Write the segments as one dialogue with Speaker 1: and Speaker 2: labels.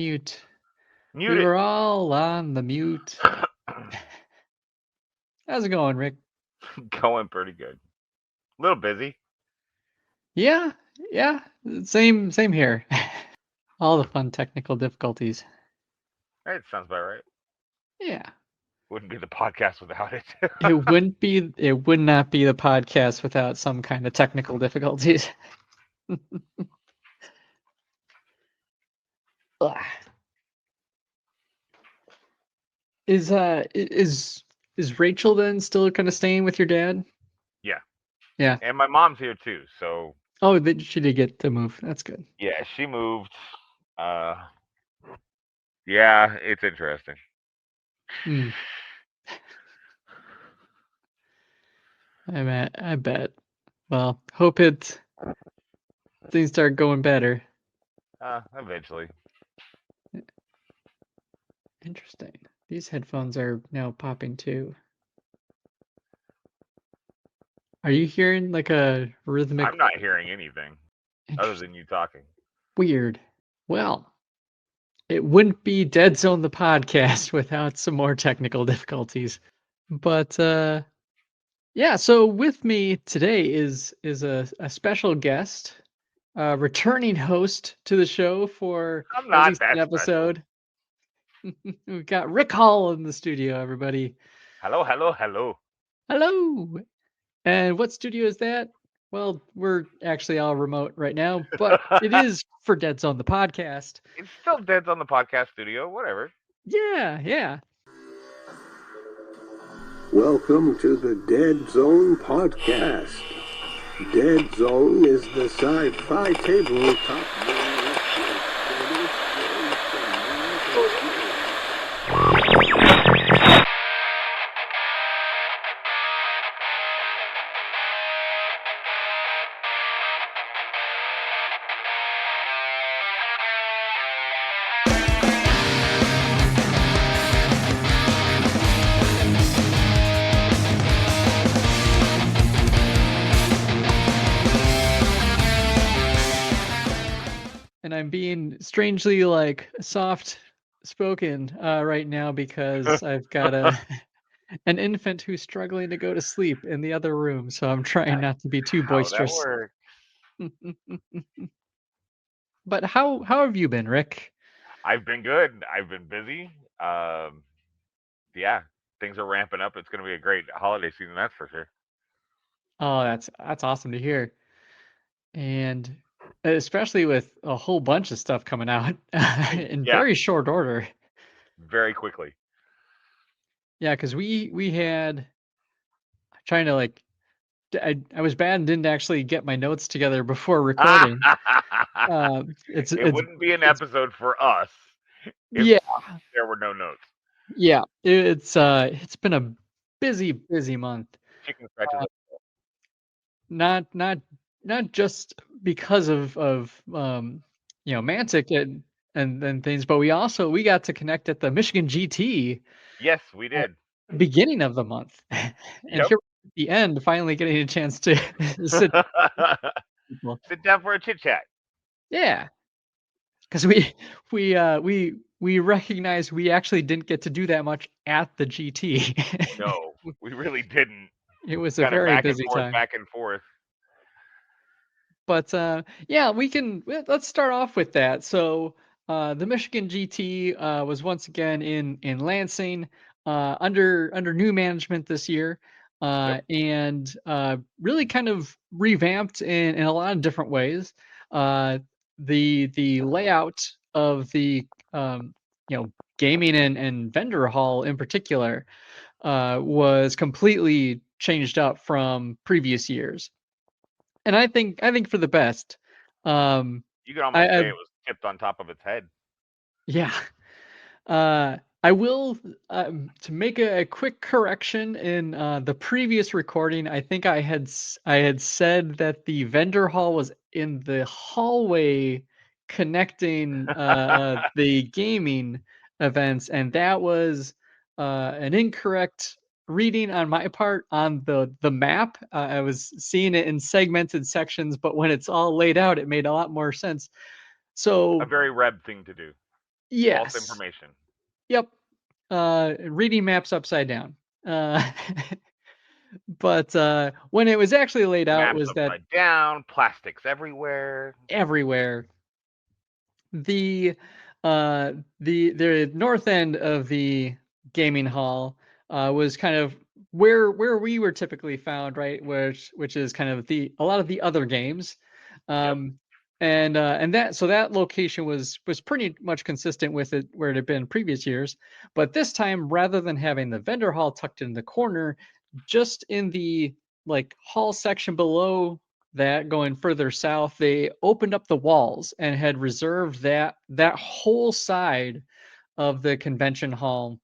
Speaker 1: Mute.
Speaker 2: Mute
Speaker 1: We
Speaker 2: it.
Speaker 1: were all on the mute. How's it going, Rick?
Speaker 2: Going pretty good. A little busy.
Speaker 1: Yeah, yeah. Same here. All the fun technical difficulties.
Speaker 2: It sounds about right.
Speaker 1: Yeah.
Speaker 2: Wouldn't be the podcast without it.
Speaker 1: It would not be the podcast without some kind of technical difficulties. Ugh. Is Rachel then still kind of staying with your dad?
Speaker 2: Yeah.
Speaker 1: Yeah.
Speaker 2: And my mom's here too. So,
Speaker 1: Oh, she did get to move. That's good.
Speaker 2: yeah, she moved. Uh, yeah, it's interesting.
Speaker 1: Mm, I bet. Well, hope things start going better.
Speaker 2: Eventually.
Speaker 1: Interesting. These headphones are now popping too. Are you hearing like a rhythmic?
Speaker 2: I'm not hearing anything other
Speaker 1: Interesting.
Speaker 2: than you talking.
Speaker 1: Weird. Well, it wouldn't be Deadzone the podcast without some more technical difficulties. But yeah, so with me today is a special guest, returning host to the show for
Speaker 2: I'm
Speaker 1: at
Speaker 2: not
Speaker 1: least an
Speaker 2: that special.
Speaker 1: episode. We've got Rick Hall in the studio, everybody.
Speaker 2: Hello, hello, hello.
Speaker 1: Hello. And what studio is that? Well, we're actually all remote right now, but it is for Dead Zone the podcast.
Speaker 2: It's still Dead's on the podcast studio. Whatever.
Speaker 1: Yeah, yeah.
Speaker 3: Welcome to the Deadzone podcast. Deadzone is the sci-fi tabletop.
Speaker 1: And I'm being strangely like soft spoken right now because I've got an infant who's struggling to go to sleep in the other room, so I'm trying not to be too
Speaker 2: How that
Speaker 1: boisterous.
Speaker 2: works.
Speaker 1: But how have you been, Rick?
Speaker 2: I've been good. I've been busy. Yeah, things are ramping up. It's going to be a great holiday season, that's for sure.
Speaker 1: Oh, that's awesome to hear. And especially with a whole bunch of stuff coming out in
Speaker 2: Yeah,
Speaker 1: very short order.
Speaker 2: very quickly.
Speaker 1: Yeah, because we had trying to like I was bad and didn't actually get my notes together before recording. It's
Speaker 2: It
Speaker 1: it's
Speaker 2: wouldn't be an
Speaker 1: it's
Speaker 2: episode for us if
Speaker 1: yeah,
Speaker 2: there were no notes.
Speaker 1: yeah. It's been a busy month.
Speaker 2: Chicken scratches.
Speaker 1: Uh, not not not just because of Mantic and things, but we got to connect at the Michigan GT
Speaker 2: Yes, we
Speaker 1: uh,
Speaker 2: did.
Speaker 1: beginning of the month, and
Speaker 2: Yep.
Speaker 1: here at the end, finally getting a chance to sit with people.
Speaker 2: Sit down for a chit chat.
Speaker 1: Yeah, because we recognize we actually didn't get to do that much at the GT.
Speaker 2: No, we really didn't.
Speaker 1: It was a
Speaker 2: Kind of
Speaker 1: very busy time.
Speaker 2: back and forth.
Speaker 1: But yeah, let's start off with that. So the Michigan GT was once again in Lansing under new management this year,
Speaker 2: Yep.
Speaker 1: and really kind of revamped in a lot of different ways. Uh, the layout of the gaming and vendor hall in particular was completely changed up from previous years, and I think for the best. Um,
Speaker 2: You could almost
Speaker 1: I
Speaker 2: say it was tipped on top of its head.
Speaker 1: yeah. I will to make a quick correction in the previous recording. I think I had said that the vendor hall was in the hallway connecting the gaming events, and that was an incorrect reading on my part on the map. I was seeing it in segmented sections, but when it's all laid out, it made a lot more sense.
Speaker 2: A
Speaker 1: So
Speaker 2: very Reb thing to do.
Speaker 1: Yes.
Speaker 2: False information.
Speaker 1: Yep. Reading maps upside down. But when it was actually laid out,
Speaker 2: Maps
Speaker 1: was that
Speaker 2: upside down, plastics everywhere.
Speaker 1: everywhere. The the north end of the gaming hall was kind of where we were typically found, right? Which is kind of a lot of the other games. Um, and that location was pretty much consistent with it where it had been previous years. But this time, rather than having the vendor hall tucked in the corner, just in the like hall section below that, going further south, they opened up the walls and had reserved that whole side of the convention hall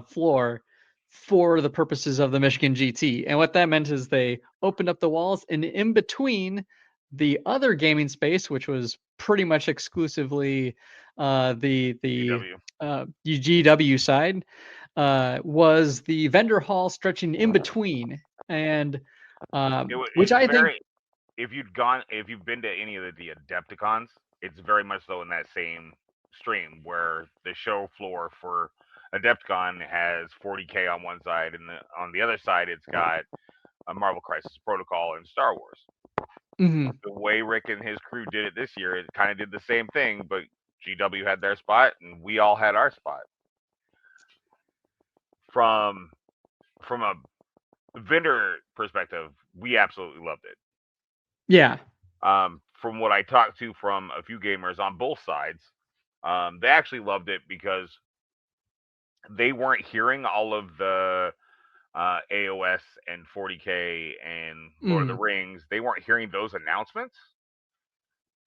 Speaker 1: floor for the purposes of the Michigan GT. And what that meant is they opened up the walls, and in between the other gaming space, which was pretty much exclusively the
Speaker 2: GW.
Speaker 1: GW side, was the vendor hall stretching in between, and which
Speaker 2: It's
Speaker 1: I think,
Speaker 2: very. If you've been to any of the Adepticons, it's very much so in that same stream where the show floor for Adepticon has 40K on one side, and on the other side it's got a Marvel Crisis Protocol and Star Wars.
Speaker 1: mhm.
Speaker 2: The way Rick and his crew did it this year, it kind of did the same thing, but GW had their spot and we all had our spot. From a vendor perspective, we absolutely loved it.
Speaker 1: Yeah.
Speaker 2: From what I talked to from a few gamers on both sides, they actually loved it because they weren't hearing all of the AOS and 40K and Lord of the Rings. They weren't hearing those announcements.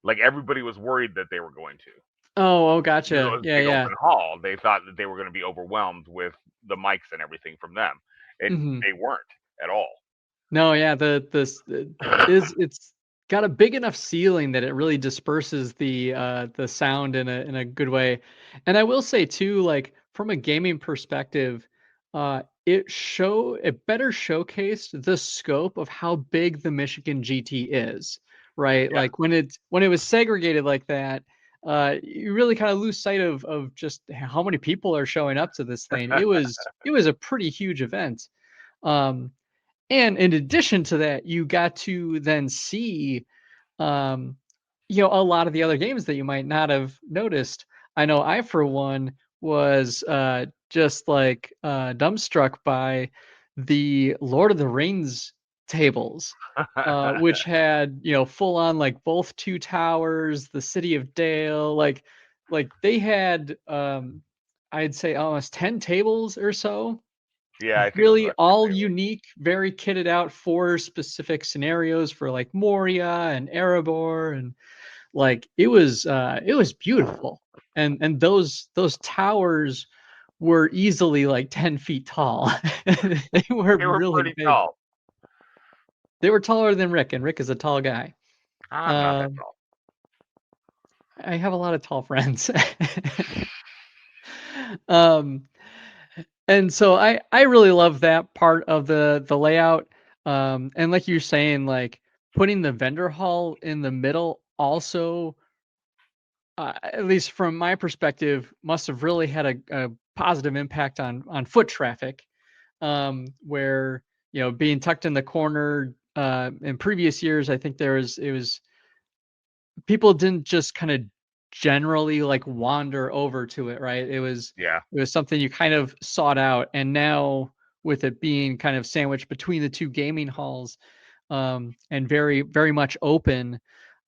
Speaker 2: Like everybody was worried that they were going to.
Speaker 1: Oh,
Speaker 2: Because it
Speaker 1: gotcha.
Speaker 2: was a
Speaker 1: Yeah,
Speaker 2: big
Speaker 1: yeah.
Speaker 2: open hall. They thought that they were going to be overwhelmed with the mics and everything from them, and
Speaker 1: Mhm.
Speaker 2: they weren't at all.
Speaker 1: No, yeah, it's got a big enough ceiling that it really disperses the sound in a good way. And I will say too, like from a gaming perspective, it better showcased the scope of how big the Michigan GT is, right?
Speaker 2: Yeah.
Speaker 1: Like when it was segregated like that, you really kind of lose sight of just how many people are showing up to this thing. It was a pretty huge event. Um, and in addition to that, you got to then see, um, a lot of the other games that you might not have noticed. I know I, for one, was just like dumbstruck by the Lord of the Rings tables, which had, full on like both two towers, the city of Dale, like they had, I'd say almost 10 tables or so,
Speaker 2: Yeah, I think it was
Speaker 1: really
Speaker 2: about 10
Speaker 1: all
Speaker 2: tables.
Speaker 1: unique, very kitted out for specific scenarios for like Moria and Erebor, and like it was beautiful. And those towers were easily like 10 feet tall. They were
Speaker 2: They were
Speaker 1: really
Speaker 2: pretty
Speaker 1: big.
Speaker 2: tall.
Speaker 1: They were taller than Rick, and Rick is a tall guy.
Speaker 2: I'm not that
Speaker 1: Um,
Speaker 2: tall.
Speaker 1: I have a lot of tall friends. um, and so I really love that part of the layout. And like you're saying, like putting the vendor hall in the middle also, at least from my perspective, must have really had a positive impact on foot traffic. Where, being tucked in the corner, in previous years, I think it was people didn't just kind of generally like wander over to it, right?
Speaker 2: Yeah.
Speaker 1: It was something you kind of sought out, and now with it being kind of sandwiched between the two gaming halls, and very very much open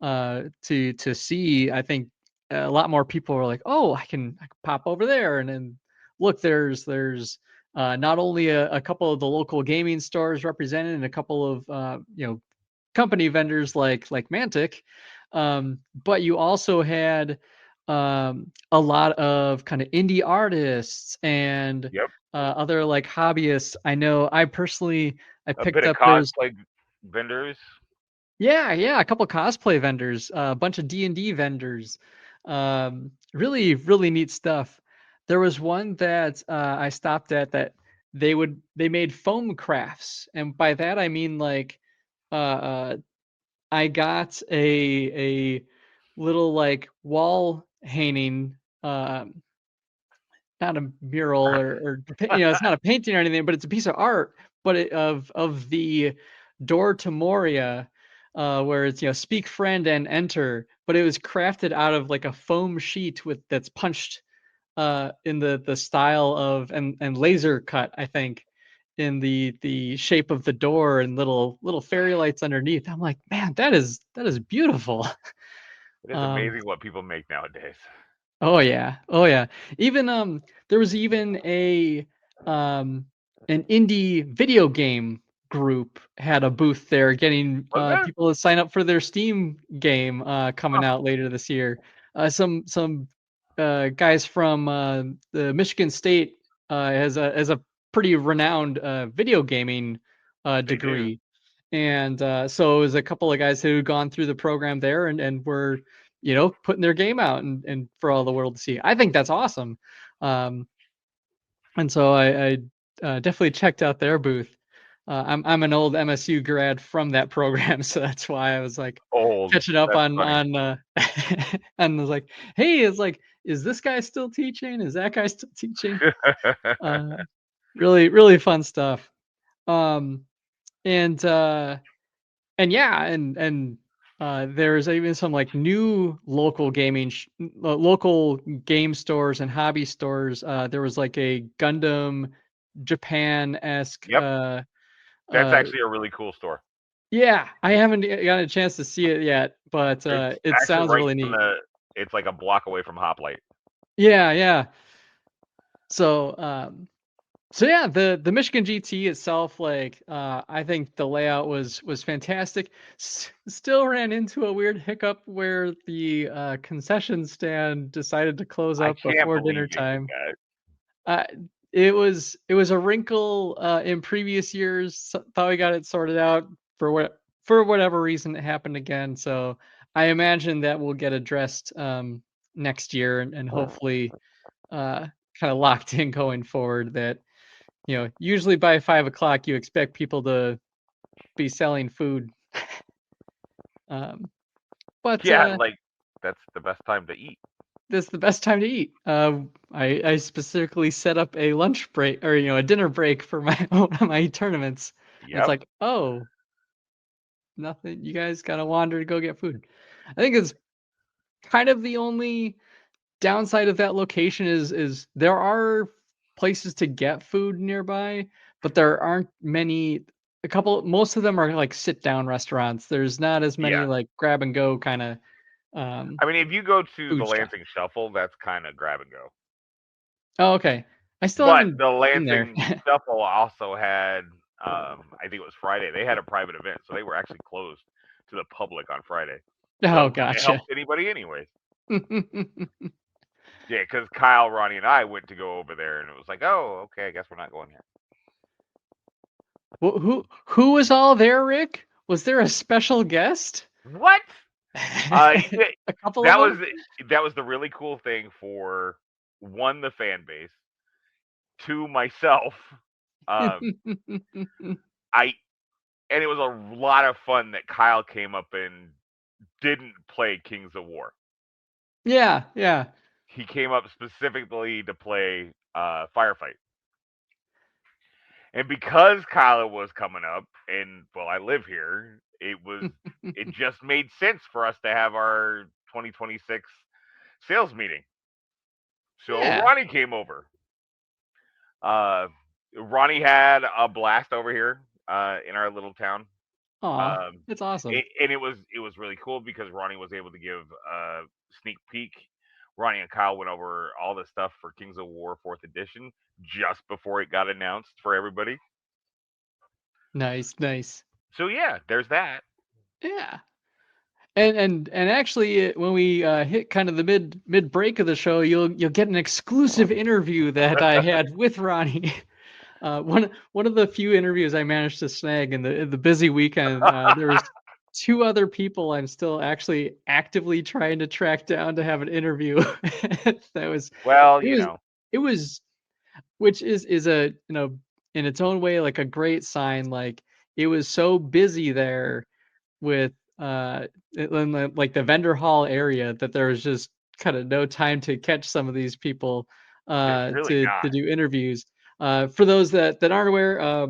Speaker 1: to see, I think a lot more people are like, oh, I can pop over there, and then look, there's not only a couple of the local gaming stores represented, and a couple of company vendors like Mantic, but you also had a lot of kind of indie artists and
Speaker 2: Yep.
Speaker 1: other like hobbyists. I know I personally I
Speaker 2: A bit
Speaker 1: picked
Speaker 2: of
Speaker 1: up there's
Speaker 2: cosplay vendors.
Speaker 1: yeah, a couple cosplay vendors, a bunch of D&D vendors. Really really neat stuff. There was one that I stopped at that they made foam crafts, and by that I mean like uh I got a little like wall hanging not a mural or it's not a painting or anything, but it's a piece of art, but of the door to Moria, where it's speak friend and enter, but it was crafted out of like a foam sheet that's punched in the style of and laser cut, I think, in the shape of the door and little fairy lights underneath. I'm like, man, that is beautiful.
Speaker 2: It is amazing what people make nowadays.
Speaker 1: Oh yeah. Even there was even an indie video game group had a booth there, getting people to sign up for their Steam game coming out later this year. Some guys from the Michigan State has a pretty renowned video gaming degree. And so it was a couple of guys who had gone through the program there and were putting their game out and for all the world to see. I think that's awesome. And so I definitely checked out their booth. I'm an old MSU grad from that program, so that's why I was like catching up on and was like, hey, it's like, is this guy still teaching? Is that guy still teaching? Really, really fun stuff. And yeah, and there's even some like new local local game stores and hobby stores. There was like a Gundam Japan-esque.
Speaker 2: Yep. That's actually a really cool store.
Speaker 1: Yeah, I haven't gotten a chance to see it yet, but it sounds really neat.
Speaker 2: It's like a block away from Hoplite.
Speaker 1: Yeah. So yeah, the Michigan GT itself, like I think the layout was fantastic. Still ran into a weird hiccup where the concession stand decided to close up before dinner time. It was a wrinkle in previous years. Thought we got it sorted out. For whatever reason, it happened again. So I imagine that will get addressed next year and hopefully kind of locked in going forward. That usually by 5 o'clock you expect people to be selling food. But
Speaker 2: yeah, like that's the best time to eat.
Speaker 1: That's the best time to eat. I specifically set up a lunch break or a dinner break for my tournaments. Yep. It's like, oh, nothing. You guys gotta wander to go get food. I think it's kind of the only downside of that location is there are places to get food nearby, but there aren't many. Most of them are like sit down restaurants. There's not as many like grab and go kind of.
Speaker 2: I mean, if you go to the Lansing Shuffle, that's kind of grab and go.
Speaker 1: Oh, okay. I still haven't
Speaker 2: the Lansing Shuffle also had, I think it was Friday. They had a private event, so they were actually closed to the public on Friday.
Speaker 1: Oh, gotcha.
Speaker 2: It helped anybody, anyways. Yeah, because Kyle, Ronnie, and I went to go over there, and it was like, oh, okay, I guess we're not going here.
Speaker 1: Well, who was all there, Rick? Was there a special guest?
Speaker 2: What?
Speaker 1: A couple of them?
Speaker 2: That was the really cool thing for one, the fan base, two, myself. And it was a lot of fun that Kyle came up and didn't play Kings of War.
Speaker 1: Yeah.
Speaker 2: He came up specifically to play Firefight. And because Kyle was coming up, and well, I live here, it just made sense for us to have our 2026 sales meeting. So Ronnie came over. Ronnie had a blast over here in our little town.
Speaker 1: Oh, that's awesome.
Speaker 2: And it was really cool because Ronnie was able to give a sneak peek. Ronnie and Kyle went over all the stuff for Kings of War 4th edition just before it got announced for everybody.
Speaker 1: Nice.
Speaker 2: So yeah, there's that.
Speaker 1: Yeah. And actually, when we hit kind of the mid break of the show, you'll get an exclusive interview that I had with Ronnie. One of the few interviews I managed to snag in the busy weekend. There was 2 other people I'm still actually actively trying to track down to have an interview. That was it was, which is a in its own way like a great sign. Like it was so busy there with in like the vendor hall area that there was just kind of no time to catch some of these people
Speaker 2: really
Speaker 1: to
Speaker 2: not.
Speaker 1: do interviews. For those that aren't aware,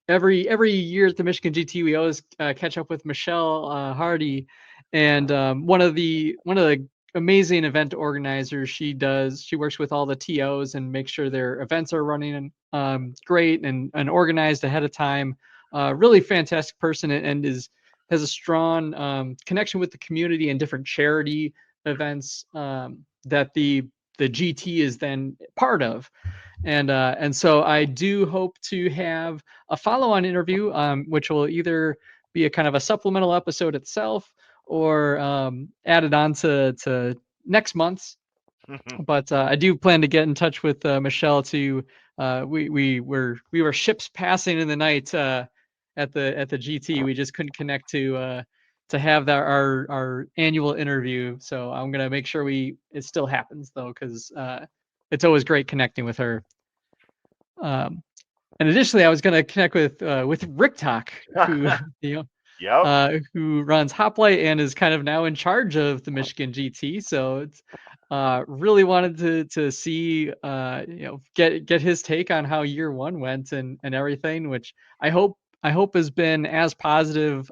Speaker 1: every year at the Michigan GT, we always catch up with Michelle Hardy, and one of the amazing event organizers. She works with all the TOs and makes sure their events are running great and organized ahead of time. Really fantastic person, and has a strong connection with the community and different charity events that the GT is then part of. And so I do hope to have a follow-on interview, which will either be a kind of a supplemental episode itself or added on to next month's. But I do plan to get in touch with Michelle to. We were ships passing in the night at the GT. We just couldn't connect to have our annual interview. So I'm gonna make sure it still happens though, because it's always great connecting with her. And additionally, I was going to connect with Rick Talk, who who runs Hoplite and is kind of now in charge of the Michigan GT. So it's really wanted to see get his take on how year one went and everything, which I hope has been as positive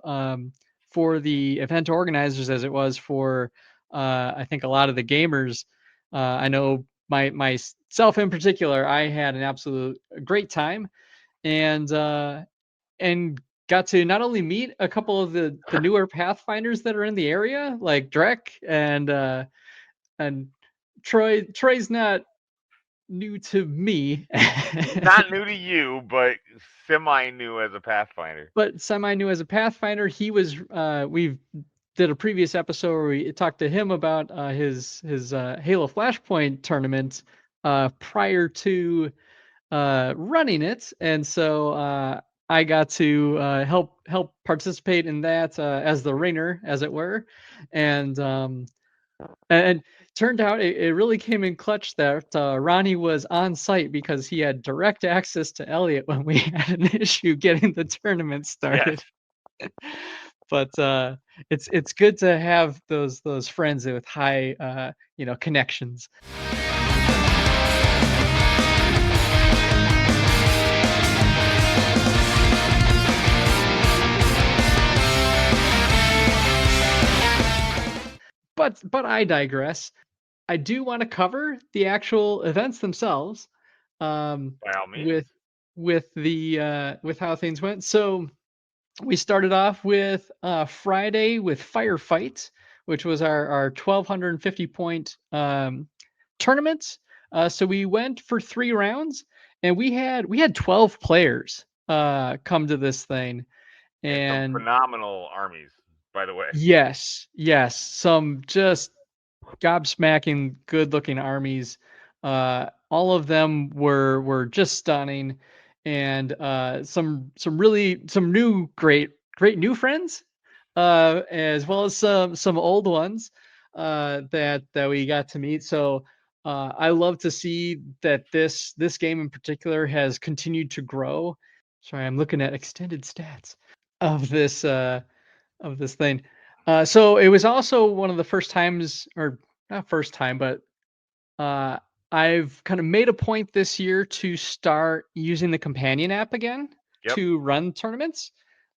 Speaker 1: for the event organizers as it was for I think a lot of the gamers. I know myself in particular, I had an absolute great time, and got to not only meet a couple of the newer Pathfinders that are in the area, like Drek and Troy. Troy's not new to me.
Speaker 2: Not new to you, but semi-new as a Pathfinder.
Speaker 1: But semi-new as a Pathfinder. He was. We did a previous episode where we talked to him about his Halo Flashpoint tournament prior to running it, and so I got to help participate in that as the ringer, as it were, and turned out it really came in clutch that Ronnie was on site because he had direct access to Elliot when we had an issue getting the tournament started. Yes. But it's good to have those friends with high connections. But I digress. I do want to cover the actual events themselves.
Speaker 2: By all means.
Speaker 1: With how things went. So we started off with Friday with Firefight, which was our 1,250 point tournament. So we went for 3 rounds, and we had 12 players come to this thing, and
Speaker 2: some phenomenal armies, by the way.
Speaker 1: Yes, some just gobsmacking, good-looking armies. All of them were just stunning, and some new great new friends, as well as some old ones that we got to meet. So I love to see that this game in particular has continued to grow. Sorry, I'm looking at extended stats of this thing. So it was also one of the first times, or not first time, but I've kind of made a point this year to start using the companion app again to run tournaments.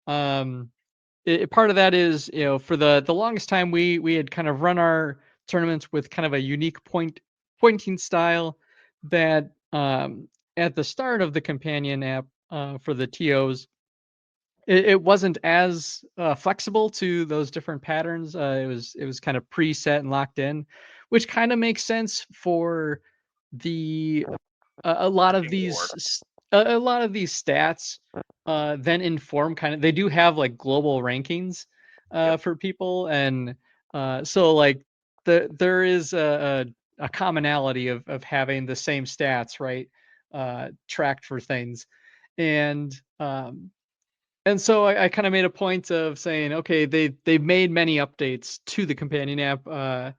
Speaker 1: Part of that is, for the longest time we had kind of run our tournaments with kind of a unique pointing style that at the start of the companion app for the TOs, it wasn't as flexible to those different patterns. It was kind of preset and locked in, which kind of makes sense for the a lot of these stats then inform they do have like global rankings for people, and so like there is a commonality of having the same stats, right, tracked for things, and so I kind of made a point of saying, okay, they've made many updates to the companion app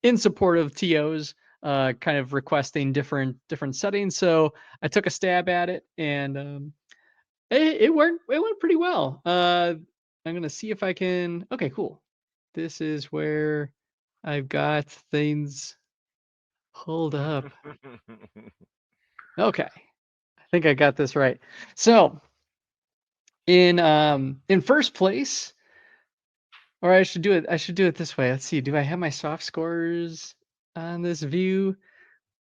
Speaker 1: in support of TOs, kind of requesting different settings. So I took a stab at it, and it went pretty well. I'm gonna see if I can. Okay, cool. This is where I've got things pulled up. Okay, I think I got this right. So in first place, or I should do it. I should do it this way. Let's see. Do I have my soft scores on this view?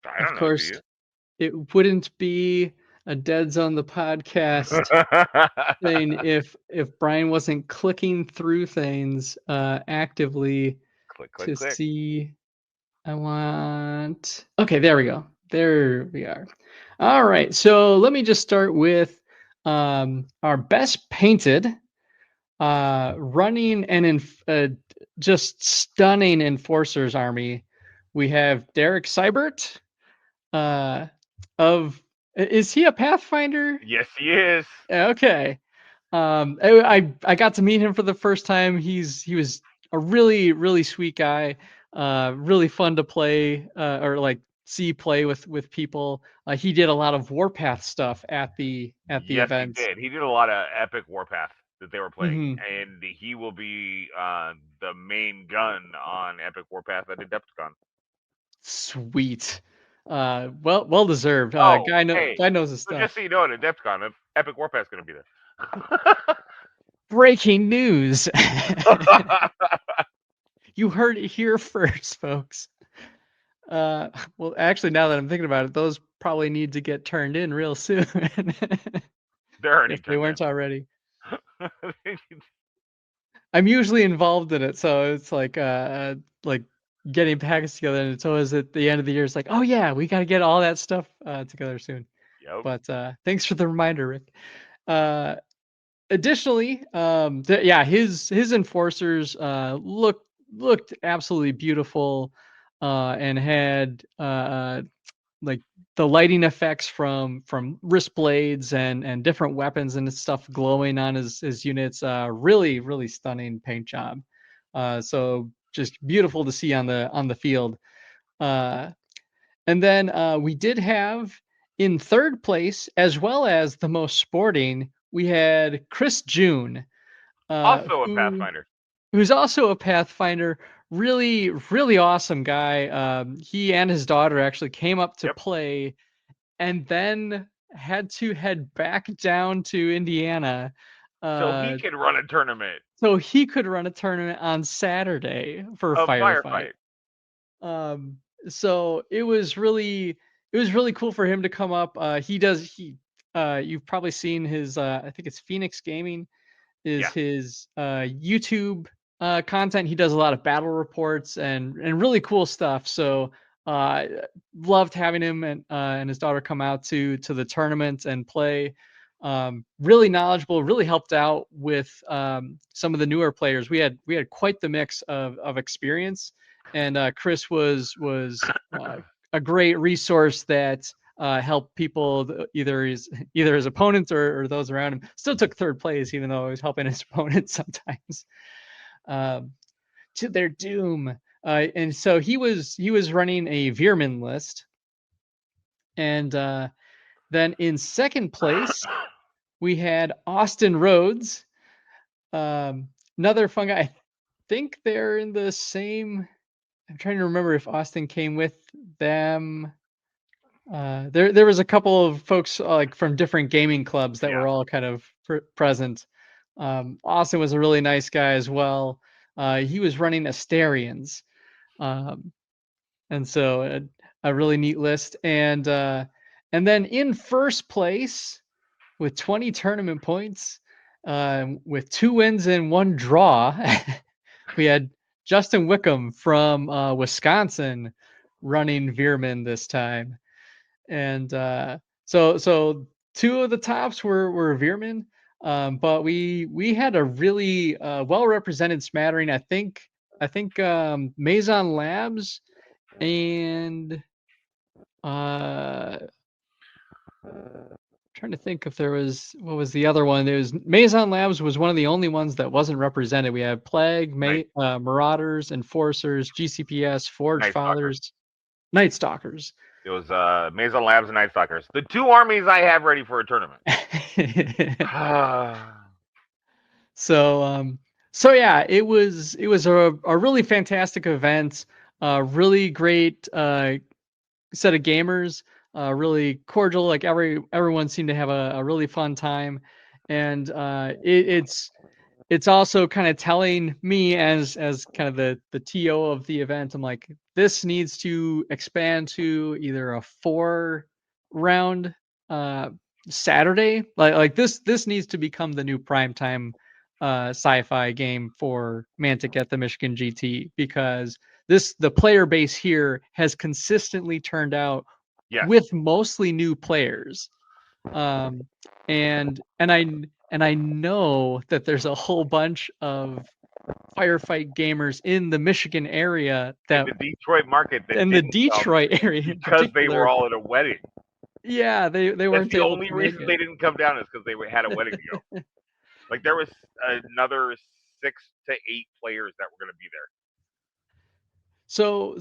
Speaker 2: I
Speaker 1: Of
Speaker 2: don't know, do
Speaker 1: course,
Speaker 2: you?
Speaker 1: it wouldn't be a Deadzone the podcast thing if Bryan wasn't clicking through things actively
Speaker 2: Click,
Speaker 1: to
Speaker 2: click, click.
Speaker 1: see. I want. Okay, there we go. There we are. All right. So let me just start with our best painted, running and just stunning enforcers army. We have Derek Seibert. Of Is he a Pathfinder?
Speaker 2: Yes, he is.
Speaker 1: Okay. I got to meet him for the first time. He was a really sweet guy. Really fun to play or like see play with people. He did a lot of Warpath stuff at the
Speaker 2: Yes, he
Speaker 1: events.
Speaker 2: did. He did a lot of epic Warpath that they were playing,
Speaker 1: Hmm.
Speaker 2: and he will be the main gun on epic Warpath at Adepticon.
Speaker 1: Sweet. Well deserved.
Speaker 2: Oh, hey,
Speaker 1: Guy knows his
Speaker 2: so just
Speaker 1: stuff.
Speaker 2: so you know, at Adepticon, epic Warpath's going to be there.
Speaker 1: Breaking news. You heard it here first, folks. Well, actually, now that I'm thinking about it, those probably need to get turned in real soon.
Speaker 2: They're already
Speaker 1: If they
Speaker 2: turned
Speaker 1: weren't
Speaker 2: in.
Speaker 1: already. I'm usually involved in it, so it's like getting packets together, and it's always at the end of the year. It's like, oh yeah, we got to get all that stuff together soon.
Speaker 2: Yep.
Speaker 1: But thanks for the reminder, Rick. Additionally, yeah, his enforcers looked absolutely beautiful, and had like the lighting effects from wrist blades and different weapons and stuff glowing on his units. Really stunning paint job. So just beautiful to see on the field. Uh, and then we did have in third place, as well as the most sporting, we had Chris June,
Speaker 2: Also a Pathfinder.
Speaker 1: who's also a Pathfinder. Really awesome guy. He and his daughter actually came up to
Speaker 2: Yep.
Speaker 1: play, and then had to head back down to Indiana.
Speaker 2: So he could run a tournament
Speaker 1: So he could run a tournament on Saturday for
Speaker 2: of
Speaker 1: Firefight.
Speaker 2: Firefight.
Speaker 1: So it was really cool for him to come up. You've probably seen his I think it's Phoenix Gaming is
Speaker 2: Yeah.
Speaker 1: his YouTube content. He does a lot of battle reports and really cool stuff. So loved having him and his daughter come out to the tournament and play. Really knowledgeable, really helped out with some of the newer players. We had quite the mix of experience, and Chris was a great resource that helped people, either his opponents or those around him. Still took third place, even though I was helping his opponents sometimes to their doom. And so he was running a Veerman list, and then in second place we had Austin Rhodes, another fun guy. I think they're in the same. I'm trying to remember if Austin came with them. There was a couple of folks like from different gaming clubs that were all kind of present. Austin was a really nice guy as well. He was running Asterians, and so a really neat list. And then in first place with 20 tournament points, with 2 wins and 1 draw, we had Justin Wickham from Wisconsin running Veerman this time. And so 2 of the tops were Veerman, but we had a really well represented smattering. I think Maison Labs and trying to think if there was, what was the other one. There was Maison Labs was one of the only ones that wasn't represented. We had Plague, Marauders, Enforcers, GCPS, Forge Fathers, Night Stalkers.
Speaker 2: It was Maison Labs and Night Stalkers. The 2 armies I have ready for a tournament.
Speaker 1: So So yeah, it was a really fantastic event, really great set of gamers, really cordial. Like everyone seemed to have a really fun time, and it's also kind of telling me as kind of the TO of the event. I'm like, this needs to expand to either a 4 round uh Saturday. Like this needs to become the new primetime sci-fi game for Mantic at the Michigan GT, because the player base here has consistently turned out
Speaker 2: Yes.
Speaker 1: with mostly new players. Um and I know that there's a whole bunch of Firefight gamers in the Michigan area
Speaker 2: In
Speaker 1: that
Speaker 2: the Detroit market that
Speaker 1: in the
Speaker 2: didn't come
Speaker 1: Detroit area in
Speaker 2: because they were
Speaker 1: particular.
Speaker 2: all at a wedding.
Speaker 1: Yeah, they
Speaker 2: That's
Speaker 1: weren't
Speaker 2: the
Speaker 1: able
Speaker 2: only
Speaker 1: to make
Speaker 2: reason they
Speaker 1: it.
Speaker 2: didn't come down is because they had a wedding to go. Like there was another 6 to 8 players that were going to be there.
Speaker 1: So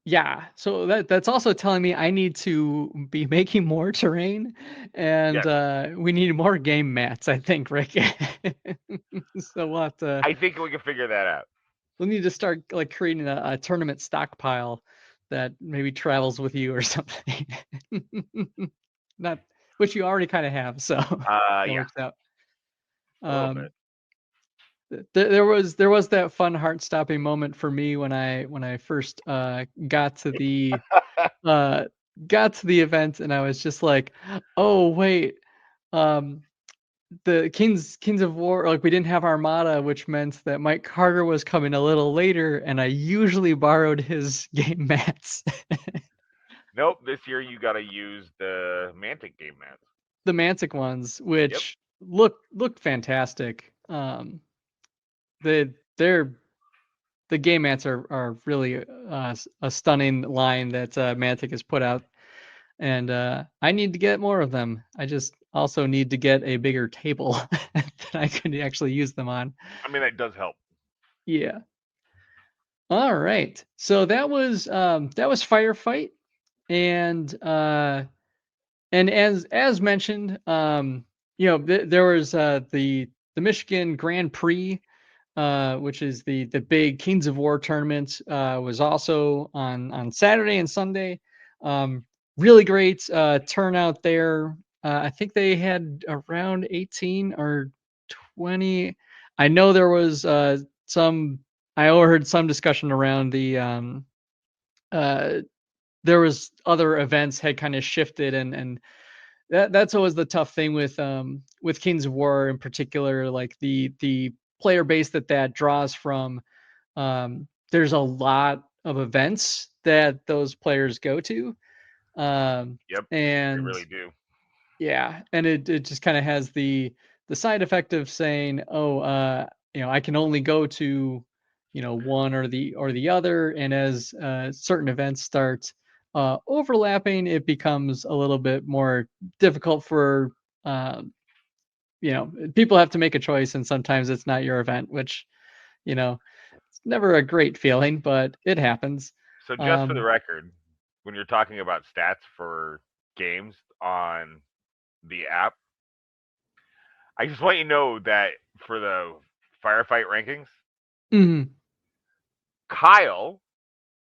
Speaker 1: yeah, so that's also telling me I need to be making more terrain, and
Speaker 2: Yes.
Speaker 1: we need more game mats, I think, Rick. So
Speaker 2: I think we can figure that out.
Speaker 1: we'll need to start like creating a tournament stockpile that maybe travels with you or something. Not which you already kind of have, so that
Speaker 2: Yeah,
Speaker 1: works out.
Speaker 2: a little bit.
Speaker 1: There was that fun heart stopping moment for me when I first got to the uh event, and I was just like, oh wait, um the Kings of War, like we didn't have Armada, which meant that Mike Carter was coming a little later, and I usually borrowed his game mats.
Speaker 2: Nope, this year you got to use the Mantic game mats.
Speaker 1: The Mantic ones,
Speaker 2: Yep.
Speaker 1: which looked fantastic. They're the game mats are really a stunning line that Mantic has put out, and I need to get more of them. I just also need to get a bigger table that I can actually use them on.
Speaker 2: I mean, that does help.
Speaker 1: Yeah. All right. So that was Firefight, and as mentioned, there was the Michigan Grand Prix, which is the big Kings of War tournament, was also on Saturday and Sunday. Really great turnout there. I think they had around 18 or 20. I know there was some. I overheard some discussion around uh, there was other events had kind of shifted, and that's always the tough thing with Kings of War in particular. Like the player base that draws from, there's a lot of events that those players go to,
Speaker 2: Yep, they
Speaker 1: and
Speaker 2: really do.
Speaker 1: yeah, and it just kind of has the side effect of saying, oh, I can only go to, one or the other, and as certain events start overlapping, it becomes a little bit more difficult for people have to make a choice, and sometimes it's not your event, which it's never a great feeling, but it happens.
Speaker 2: So just for the
Speaker 1: Um,
Speaker 2: record, when you're talking about stats for games on the app, I just want you to know that for the Firefight rankings,
Speaker 1: mhm.
Speaker 2: Kyle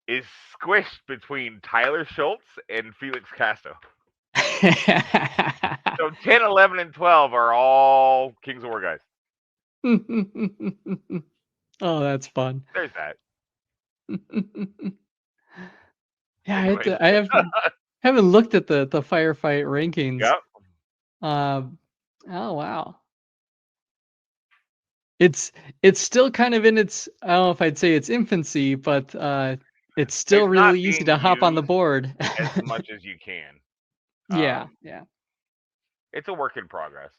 Speaker 2: is squished between Tyler Schultz and Felix Castro. So 10, 11, and 12 are all Kings of War guys.
Speaker 1: Oh, that's fun.
Speaker 2: There's that.
Speaker 1: Yeah,
Speaker 2: Anyways.
Speaker 1: I haven't looked at the Firefight rankings.
Speaker 2: Yep.
Speaker 1: Oh wow. It's still kind of in its, I don't know if I'd say its infancy, but it's still
Speaker 2: It's not
Speaker 1: really easy
Speaker 2: being
Speaker 1: to hop on the
Speaker 2: used
Speaker 1: board.
Speaker 2: as much as you can.
Speaker 1: Yeah, yeah.
Speaker 2: It's a work in progress.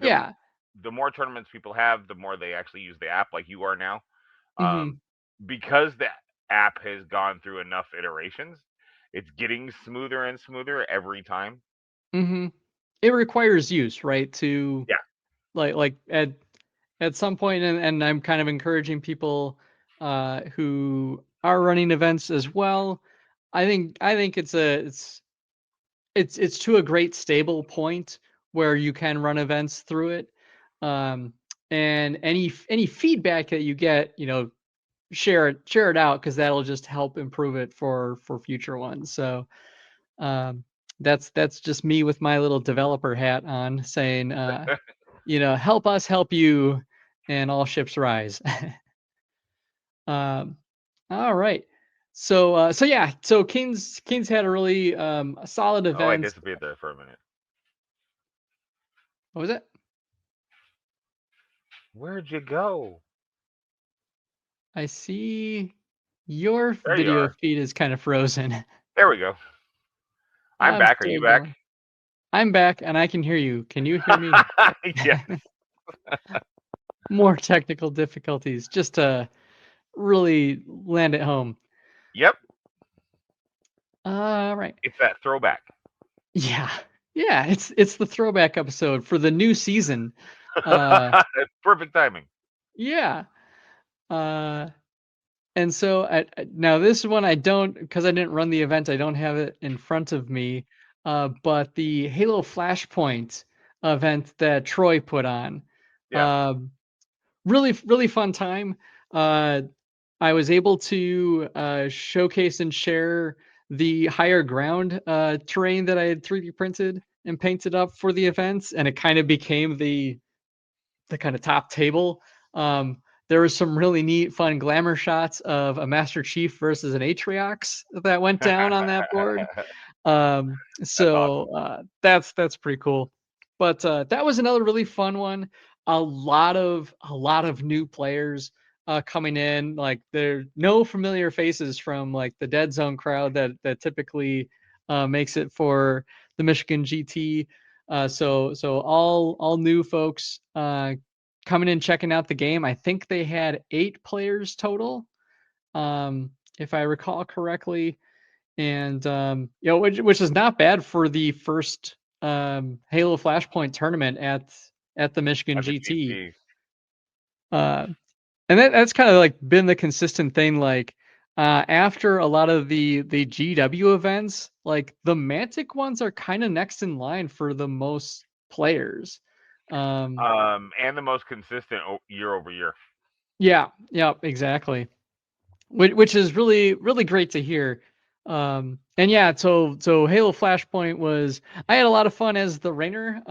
Speaker 1: Yeah.
Speaker 2: The more tournaments people have, the more they actually use the app, like you are now.
Speaker 1: Mhm.
Speaker 2: Because the app has gone through enough iterations, it's getting smoother and smoother every time.
Speaker 1: Mhm. It requires use, right? To
Speaker 2: Yeah.
Speaker 1: like at some point, and I'm kind of encouraging people who are running events as well. I think it's to a great stable point where you can run events through it. and any feedback that you get, share it out, because that'll just help improve it for future ones. So that's just me with my little developer hat on, saying help us help you, and all ships rise. All right. So yeah, so Kings had a really a solid
Speaker 2: Oh, I
Speaker 1: event.
Speaker 2: disappeared there for a minute.
Speaker 1: What was it?
Speaker 2: Where'd you go?
Speaker 1: I see your
Speaker 2: There you
Speaker 1: video
Speaker 2: are.
Speaker 1: feed is kind of frozen.
Speaker 2: There we go. I'm back. Are
Speaker 1: There
Speaker 2: you
Speaker 1: we
Speaker 2: back?
Speaker 1: go. I'm back, and I can hear you. Can you hear me?
Speaker 2: Yes.
Speaker 1: More technical difficulties, just to really land it home.
Speaker 2: Yep.
Speaker 1: All right.
Speaker 2: It's that throwback.
Speaker 1: Yeah. It's the throwback episode for the new season.
Speaker 2: It's perfect timing.
Speaker 1: Yeah. And so now this one I don't, because I didn't run the event, I don't have it in front of me. But the Halo Flashpoint event that Troy put on,
Speaker 2: Yeah.
Speaker 1: really really fun time. I was able to showcase and share the higher ground terrain that I had 3D printed and painted up for the events, and it kind of became the kind of top table. There was some really neat, fun glamour shots of a Master Chief versus an Atriox that went down on that board. So
Speaker 2: awesome.
Speaker 1: That's pretty cool. But that was another really fun one. A lot of new players coming in. Like, there no familiar faces from like the Deadzone crowd that typically makes it for the Michigan GT. So all new folks coming in, checking out the game. I think they had 8 players total, if I recall correctly, and which is not bad for the first Halo Flashpoint tournament at the Michigan
Speaker 2: At the
Speaker 1: GT.
Speaker 2: GT.
Speaker 1: And that's kind of like been the consistent thing. Like after a lot of the GW events, like the Mantic ones are kind of next in line for the most players.
Speaker 2: And the most consistent year over year.
Speaker 1: Yeah, exactly. Which is really really great to hear. And yeah, so Halo Flashpoint was, I had a lot of fun as the Rainer.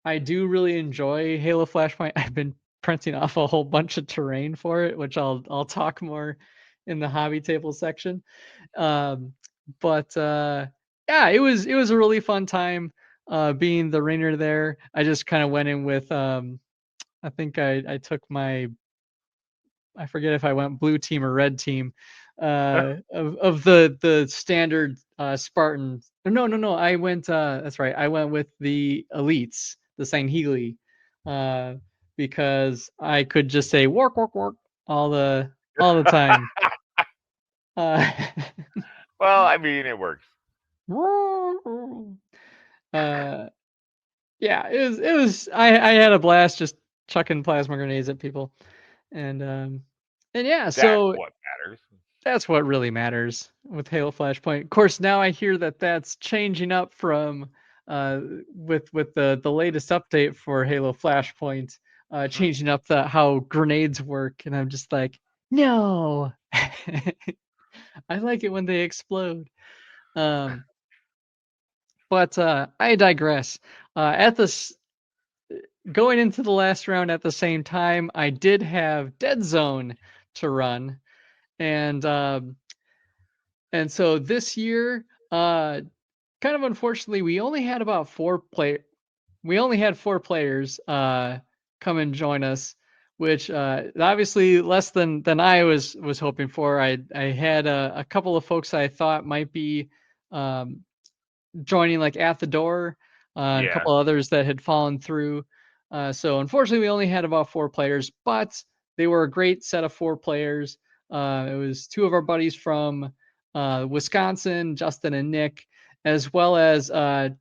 Speaker 1: I do really enjoy Halo Flashpoint. I've been printing off a whole bunch of terrain for it, which I'll talk more in the hobby table section. But yeah, it was a really fun time being the Rainer there. I just kind of went in with I think I took my, I forget if I went blue team or red team of the standard Spartan. No. I went. That's right. I went with the elites, the Sangheili, because I could just say work all the time.
Speaker 2: Well, I mean, it works.
Speaker 1: Yeah, it was. I had a blast just chucking plasma grenades at people, and yeah, so
Speaker 2: That's what matters.
Speaker 1: that's what really matters with Halo Flashpoint. Of course, now I hear that that's changing up from with the latest update for Halo Flashpoint, changing up how grenades work, and I'm just like, no. I like it when they explode. But I digress. At this Going into the last round at the same time, I did have Deadzone to run, and so this year, kind of unfortunately, we only had about 4 players come and join us, which obviously less than I was hoping for. I had a couple of folks I thought might be joining, like at the door, and a
Speaker 2: Yeah.
Speaker 1: couple others that had fallen through. So unfortunately, we only had about 4 players, but they were a great set of 4 players. It was 2 of our buddies from Wisconsin, Justin and Nick, as well as Drek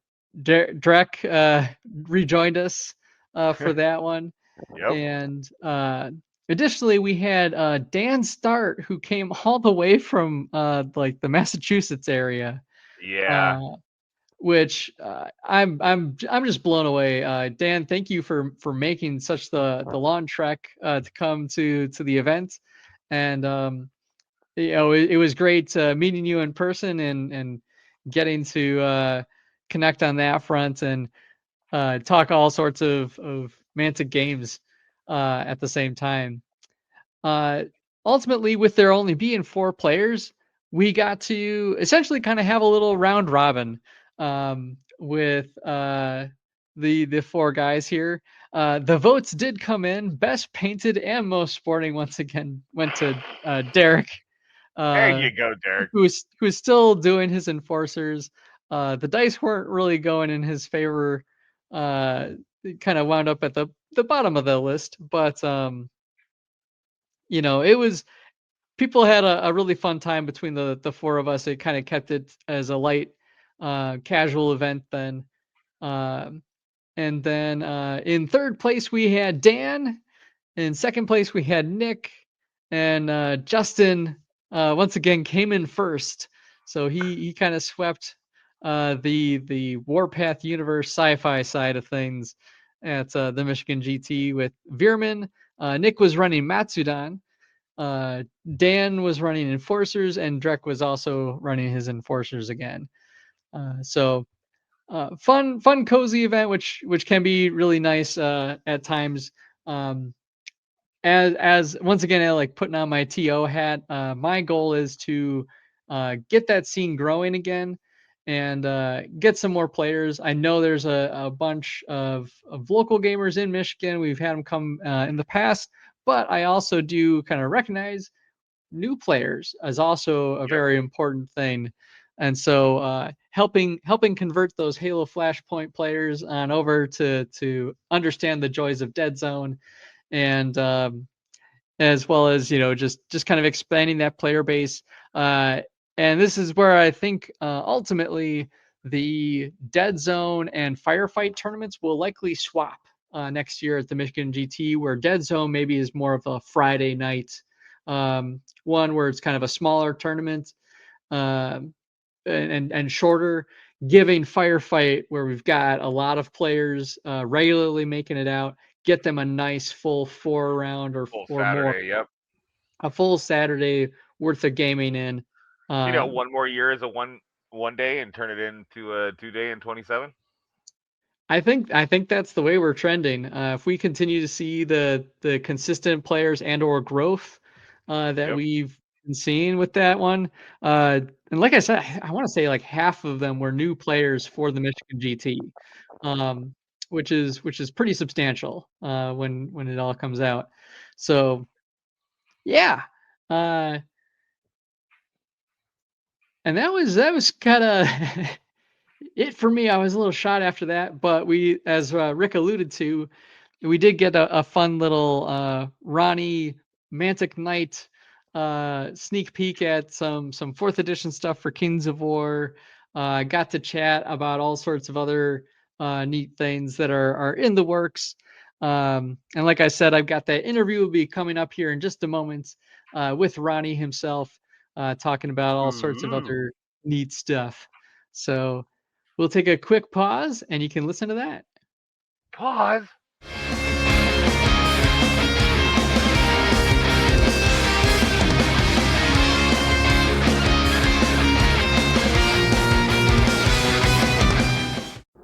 Speaker 1: rejoined us for that one.
Speaker 2: Yep.
Speaker 1: And additionally, we had Dan Start, who came all the way from like the Massachusetts area.
Speaker 2: Yeah.
Speaker 1: which I'm just blown away. Dan, thank you for making such the long trek to come to the event, and it was great meeting you in person and getting to connect on that front and talk all sorts of Mantic games at the same time. Ultimately, with there only being 4 players, we got to essentially kind of have a little round robin with the 4 guys here. The votes did come in. Best painted and most sporting once again went to Derek.
Speaker 2: There you go, Derek.
Speaker 1: Who's still doing his enforcers. The dice weren't really going in his favor. It kind of wound up at the bottom of the list, but it was people had a really fun time between the 4 of us. It kind of kept it as a light, casual event then. And then in third place we had Dan. In second place we had Nick, and Justin once again came in first. So he kind of swept the Warpath universe sci-fi side of things at the Michigan GT with Veerman. Nick was running Matsudan. Dan was running Enforcers, and Drek was also running his Enforcers again. So fun, cozy event, which can be really nice at times. As once again, I like putting on my TO hat. My goal is to get that scene growing again and get some more players. I know there's a bunch of local gamers in Michigan. We've had them come in the past, but I also do kind of recognize new players as also a very important thing. And so helping convert those Halo Flashpoint players on over to understand the joys of Deadzone, and as well as just kind of expanding that player base. And this is where I think ultimately the Deadzone and Firefight tournaments will likely swap next year at the Michigan GT, where Deadzone maybe is more of a Friday night one where it's kind of a smaller tournament and shorter, giving Firefight, where we've got a lot of players regularly making it out, get them a nice full 4 round or
Speaker 2: Full
Speaker 1: Saturday, more.
Speaker 2: Yep.
Speaker 1: A full Saturday worth of gaming in.
Speaker 2: One more year is a one day and turn it into a 2-day in 27.
Speaker 1: I think that's the way we're trending. If we continue to see the consistent players and or growth that we've been seeing with that one, and like I said, I want to say like half of them were new players for the Michigan GT, which is pretty substantial when it all comes out. So yeah, and that was kind of it for me. I was a little shot after that, but we, as Rick alluded to, we did get a fun little Ronnie Mantic Night sneak peek at some 4th edition stuff for Kings of War. Got to chat about all sorts of other neat things that are in the works. And like I said, I've got that interview will be coming up here in just a moment with Ronnie himself, talking about all sorts of other neat stuff. So we'll take a quick pause and you can listen to that.
Speaker 2: Pause.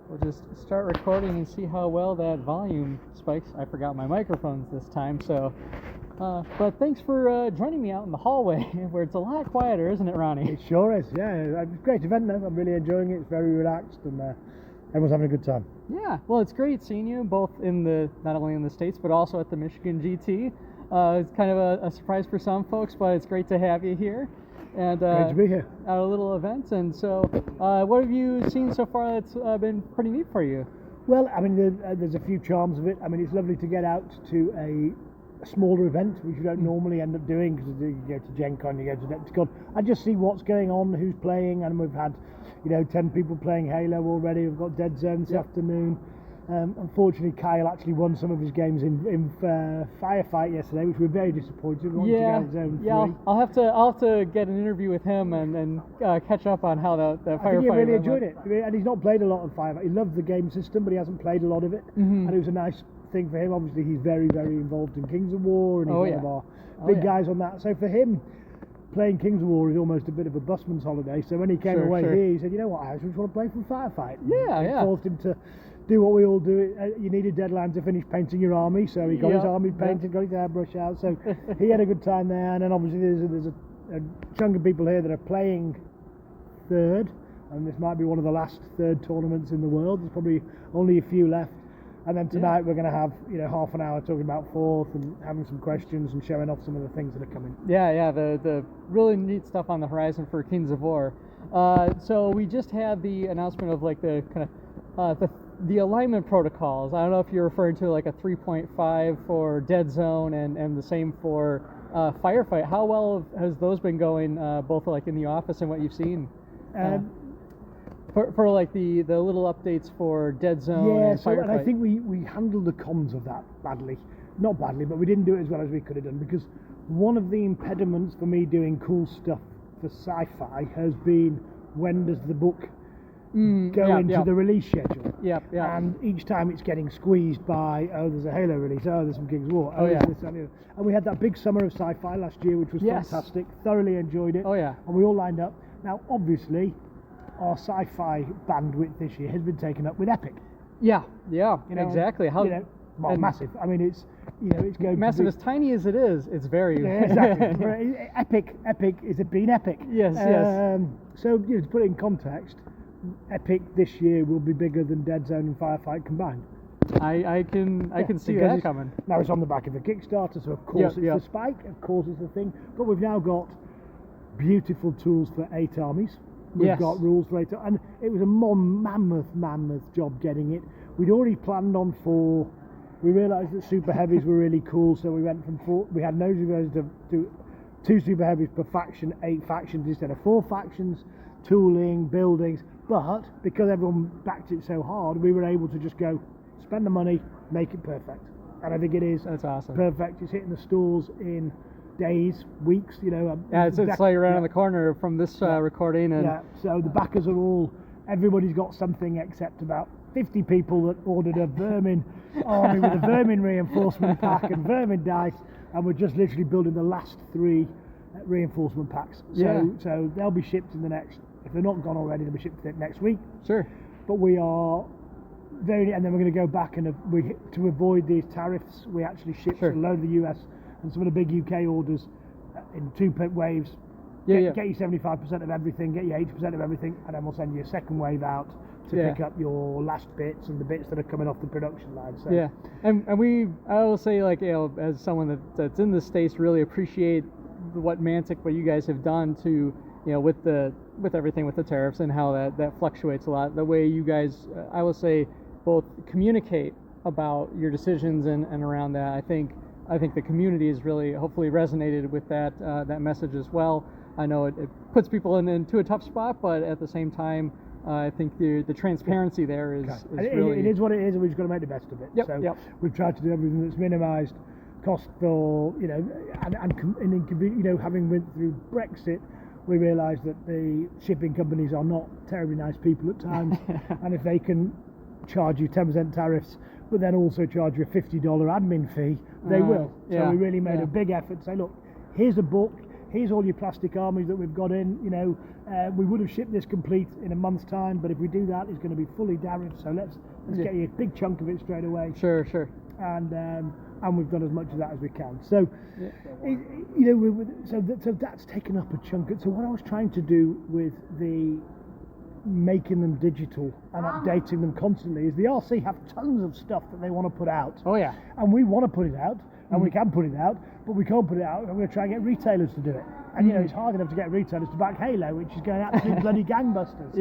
Speaker 1: We'll just start recording and see how well that volume spikes. I forgot my microphones this time, so but thanks for joining me out in the hallway where it's a lot quieter, isn't it, Ronnie?
Speaker 4: It sure is, yeah. It's a great event now. I'm really enjoying it. It's very relaxed and everyone's having a good time.
Speaker 1: Yeah, well, it's great seeing you both not only in the States, but also at the Michigan GT. It's kind of a surprise for some folks, but it's great to have you here. And
Speaker 4: great to be here.
Speaker 1: At a little event. And so what have you seen so far that's been pretty neat for you?
Speaker 4: Well, I mean, there's a few charms of it. I mean, it's lovely to get out to a smaller event, which you don't normally end up doing, because you go to Gen Con, you go to Deadzone. I just see what's going on, who's playing, and we've had 10 people playing Halo already. We've got Deadzone this afternoon. Unfortunately, Kyle actually won some of his games in Firefight yesterday, which we're very disappointed. We wanted to go to Zone 3.
Speaker 1: I'll have to get an interview with him and catch up on how the Firefight.
Speaker 4: I think he really enjoyed it, and he's not played a lot of Firefight. He loves the game system, but he hasn't played a lot of it, and it was a nice thing for him. Obviously, he's very, very involved in Kings of War, and he's one of our big guys on that. So for him, playing Kings of War is almost a bit of a busman's holiday. So when he came away here, he said, "You know what? I just want to play some Firefight." It forced him to do what we all do. You need a deadline to finish painting your army, so he got his army painted, got his airbrush out. So he had a good time there. And then obviously there's a chunk of people here that are playing third, and this might be one of the last third tournaments in the world. There's probably only a few left. And then tonight we're going to have half an hour talking about fourth and having some questions and showing off some of the things that are coming.
Speaker 1: The really neat stuff on the horizon for Kings of War. So we just had the announcement of like the kind of the alignment protocols. I don't know if you're referring to like a 3.5 for Deadzone and the same for Firefight. How well has those been going, both like in the office and what you've seen? For like the little updates for Deadzone and Firefight.
Speaker 4: And I think we handled the comms of that badly. Not badly, but we didn't do it as well as we could have done, because one of the impediments for me doing cool stuff for sci-fi has been, when does the book go into the release schedule? And each time it's getting squeezed by, there's a Halo release, there's some Kings of War, this, and we had that big summer of sci-fi last year, which was fantastic, thoroughly enjoyed it, and we all lined up. Now obviously our sci-fi bandwidth this year has been taken up with Epic.
Speaker 1: Exactly.
Speaker 4: Massive. I mean, it's it's going
Speaker 1: massive.
Speaker 4: to be,
Speaker 1: as tiny as it is, it's very
Speaker 4: exactly. Epic is it being epic?
Speaker 1: Yes.
Speaker 4: So to put it in context, Epic this year will be bigger than Deadzone and Firefight combined.
Speaker 1: I can see that coming.
Speaker 4: Now it's on the back of a Kickstarter, so of course it's the spike, of course it's the thing. But we've now got beautiful tools for 8 armies. We've got rules for 8, and it was a mammoth job getting it. We'd already planned on 4. We realised that super heavies were really cool, so we went from 4. We had no super heavies to do 2 super heavies per faction, 8 factions instead of 4 factions, tooling, buildings. But because everyone backed it so hard, we were able to just go spend the money, make it perfect. And I think it is.
Speaker 1: That's awesome.
Speaker 4: Perfect. It's hitting the stores in days, weeks.
Speaker 1: It's like around the corner from this recording. And
Speaker 4: so the backers are all. Everybody's got something except about 50 people that ordered a vermin army with a vermin reinforcement pack and vermin dice, and we're just literally building the last 3 reinforcement packs. So they'll be shipped in the next. If they're not gone already, they'll be shipped next week.
Speaker 1: Sure.
Speaker 4: But we are and then we're going to go back and to avoid these tariffs, we actually shipped a load of the US and some of the big UK orders in 2 waves. Get you 75% of everything, get you 80% of everything, and then we'll send you a second wave out to pick up your last bits and the bits that are coming off the production line. So.
Speaker 1: And I will say, like, as someone that's in the States, really appreciate what you guys have done to, with everything with the tariffs and how that fluctuates a lot. The way you guys, I will say, both communicate about your decisions and around that. I think the community has really hopefully resonated with that message as well. I know it puts people into a tough spot, but at the same time, I think the transparency there is really...
Speaker 4: It is what it is, and we've just got to make the best of it. We've tried to do everything that's minimised cost for, and having went through Brexit, we realised that the shipping companies are not terribly nice people at times, and if they can charge you 10% tariffs, but then also charge you a $50 admin fee, they will. So we really made a big effort to say, look, here's a book, here's all your plastic armies that we've got in, we would have shipped this complete in a month's time, but if we do that, it's going to be fully tariffed, so let's get you a big chunk of it straight away.
Speaker 1: Sure.
Speaker 4: And we've done as much of that as we can. So, so that's taken up a chunk. So what I was trying to do with the making them digital and updating them constantly is the RC have tons of stuff that they want to put out. And we want to put it out, and we can put it out, but we can't put it out, and we're going to try and get retailers to do it. And it's hard enough to get retailers to back Halo, which is going absolutely bloody gangbusters.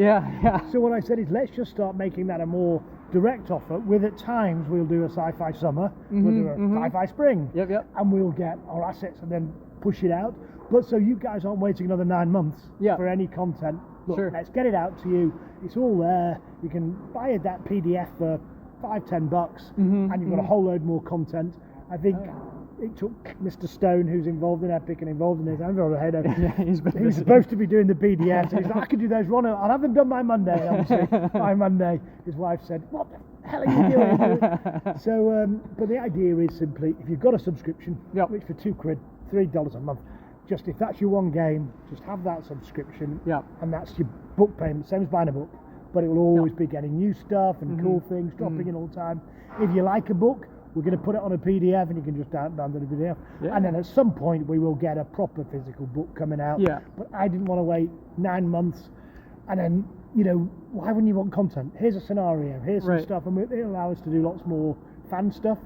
Speaker 4: So what I said is, let's just start making that a more direct offer, with at times we'll do a sci-fi summer, we'll do a sci-fi spring, and we'll get our assets and then push it out. But so you guys aren't waiting another 9 months for any content. Look, let's get it out to you. It's all there. You can buy that PDF for $5-10, and you've got a whole load more content. I think it took Mr. Stone, who's involved in Epic and involved in this. I'm over Halo. He's supposed to be doing the BDFs. And he's like, I can do those, Ronnie. I'll have them done by Monday. Obviously, by Monday, his wife said, "What the hell are you doing?" So, but the idea is simply, if you've got a subscription, which for £2, $3 a month, just if that's your one game, just have that subscription, and that's your book payment, same as buying a book. But it will always be getting new stuff and cool things dropping in all the time. If you like a book, we're going to put it on a PDF, and you can just download the PDF. And then at some point, we will get a proper physical book coming out. But I didn't want to wait 9 months, and then, you know, why wouldn't you want content? Here's a scenario, here's some stuff, and it'll allow us to do lots more fan stuff.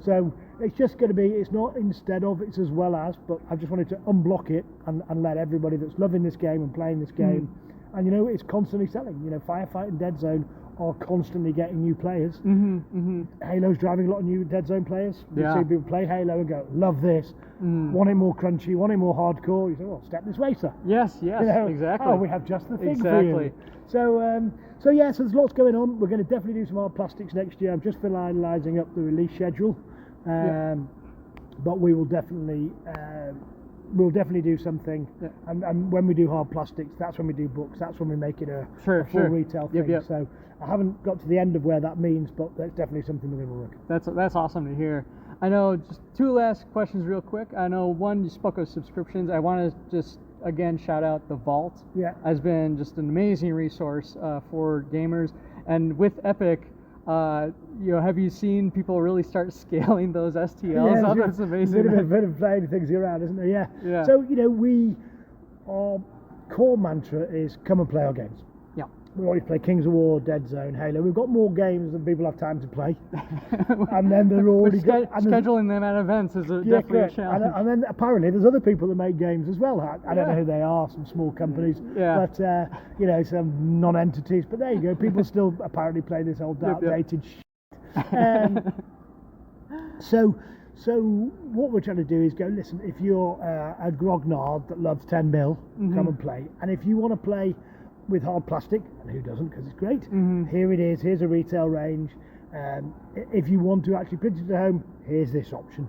Speaker 4: So it's just going to be, it's not instead of, it's as well as, but I just wanted to unblock it and let everybody that's loving this game and playing this game, and you know, it's constantly selling. You know, Firefight and Deadzone are constantly getting new players. Halo's driving a lot of new Deadzone players. You see people play Halo and go, love this, want it more crunchy, want it more hardcore. You say, well, step this way, sir.
Speaker 1: Yes, you know, exactly.
Speaker 4: Oh, we have just the thing for you. So, so there's lots going on. We're going to definitely do some hard plastics next year. I'm just finalising up the release schedule, but we will definitely do something. And when we do hard plastics, that's when we do books. That's when we make it a full retail thing. So I haven't got to the end of where that means, but that's definitely something we're going to work.
Speaker 1: That's awesome to hear. I know, just 2 last questions real quick. I know, one, you spoke of subscriptions. I want to just again shout out the Vault. Has been just an amazing resource for gamers. And with Epic, you know, have you seen people really start scaling those STLs up? That's amazing.
Speaker 4: A bit of playing things around, isn't there? So, you know, our core mantra is come and play our games. We always play Kings of War, Deadzone, Halo. We've got more games than people have time to play. And then they're already
Speaker 1: scheduling them at events is definitely a challenge.
Speaker 4: And then apparently there's other people that make games as well. I don't know who they are, some small companies, but you know, some non-entities. But there you go. People still apparently play this old outdated shit. So what we're trying to do is go, listen, if you're a grognard that loves 10 mil, come and play. And if you want to play with hard plastic, and who doesn't, because it's great, here it is, here's a retail range. If you want to actually print it at home, here's this option.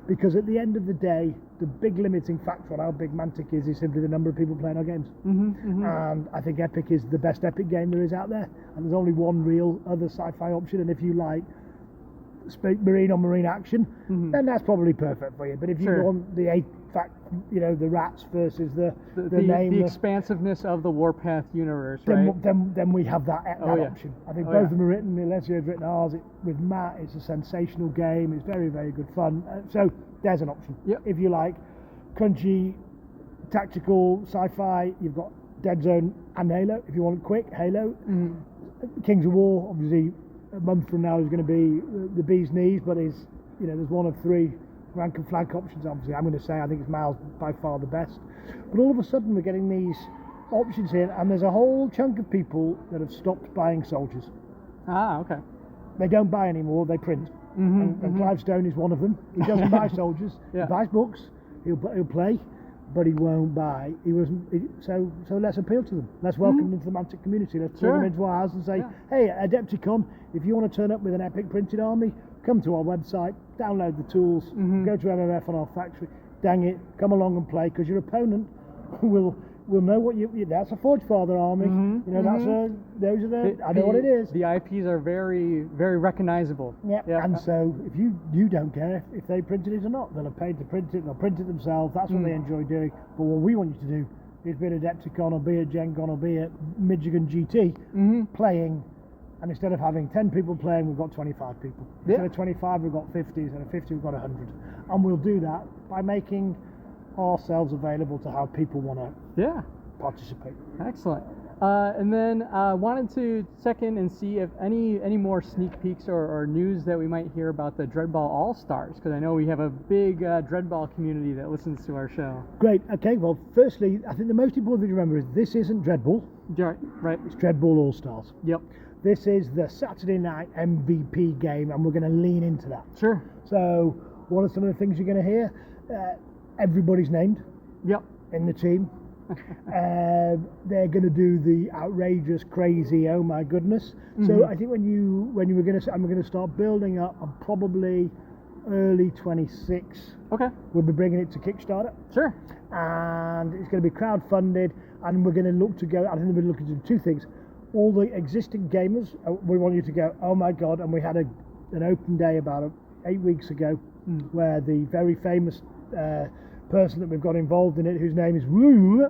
Speaker 4: Because at the end of the day, the big limiting factor on how big Mantic is simply the number of people playing our games. And I think Epic is the best Epic game there is out there, and there's only one real other sci-fi option, and if you like marine on marine action, then that's probably perfect for you. But if you want the you know, the rats versus the
Speaker 1: expansiveness of the Warpath universe,
Speaker 4: then we have that option. I think both of them are written. Alessio's written ours with Matt. It's a sensational game. It's very, very good fun. So there's an option. If you like crunchy, tactical, sci-fi, you've got Deadzone and Halo. If you want quick, Halo. Kings of War, obviously, a month from now is going to be the bee's knees, but you know, there's one of 3 rank and flank options. Obviously, I'm going to say I think it's Miles by far the best. But all of a sudden, we're getting these options here, and there's a whole chunk of people that have stopped buying soldiers.
Speaker 1: Okay.
Speaker 4: They don't buy anymore; they print. And Clive Stone is one of them. He doesn't buy soldiers. He buys books. He'll play, but he won't buy. So let's appeal to them. Let's welcome them to the Mantic community. Let's turn them into our house and say, hey, Adepticon, if you want to turn up with an epic printed army, come to our website, download the tools, go to MMF on our factory, dang it, come along and play, because your opponent will know what that's a Forge Father army. You know, those are I know what it is.
Speaker 1: The IPs are very, very recognizable.
Speaker 4: And so if you don't care if they printed it or not, they'll have paid to print it, they'll print it themselves, that's what they enjoy doing. But what we want you to do is be at Adepticon, or be at Gen Con, or be at Michigan GT, playing. And instead of having 10 people playing, we've got 25 people. Instead of 25, we've got 50. Instead of 50, we've got 100. And we'll do that by making ourselves available to how people want to participate.
Speaker 1: Excellent. And then wanted to check in and see if any more sneak peeks or news that we might hear about the Dreadball All-Stars, because I know we have a big Dreadball community that listens to our show.
Speaker 4: Great. Okay, well, firstly, I think the most important thing to remember is this isn't Dreadball.
Speaker 1: Right.
Speaker 4: It's Dreadball All-Stars. This is the Saturday night MVP game, and we're going to lean into that. So what are some of the things you're going to hear? Everybody's named in the team. They're going to do the outrageous, crazy, oh my goodness. So I think I'm going to start building up. I'm probably early 26.
Speaker 1: Okay.
Speaker 4: We'll be bringing it to Kickstarter.
Speaker 1: Sure.
Speaker 4: And it's going to be crowdfunded, and we're going to look to go. I think we're looking to do two things. All the existing gamers, we want you to go, oh my God, and we had an open day about 8 weeks ago where the very famous person that we've got involved in it, whose name is Woo.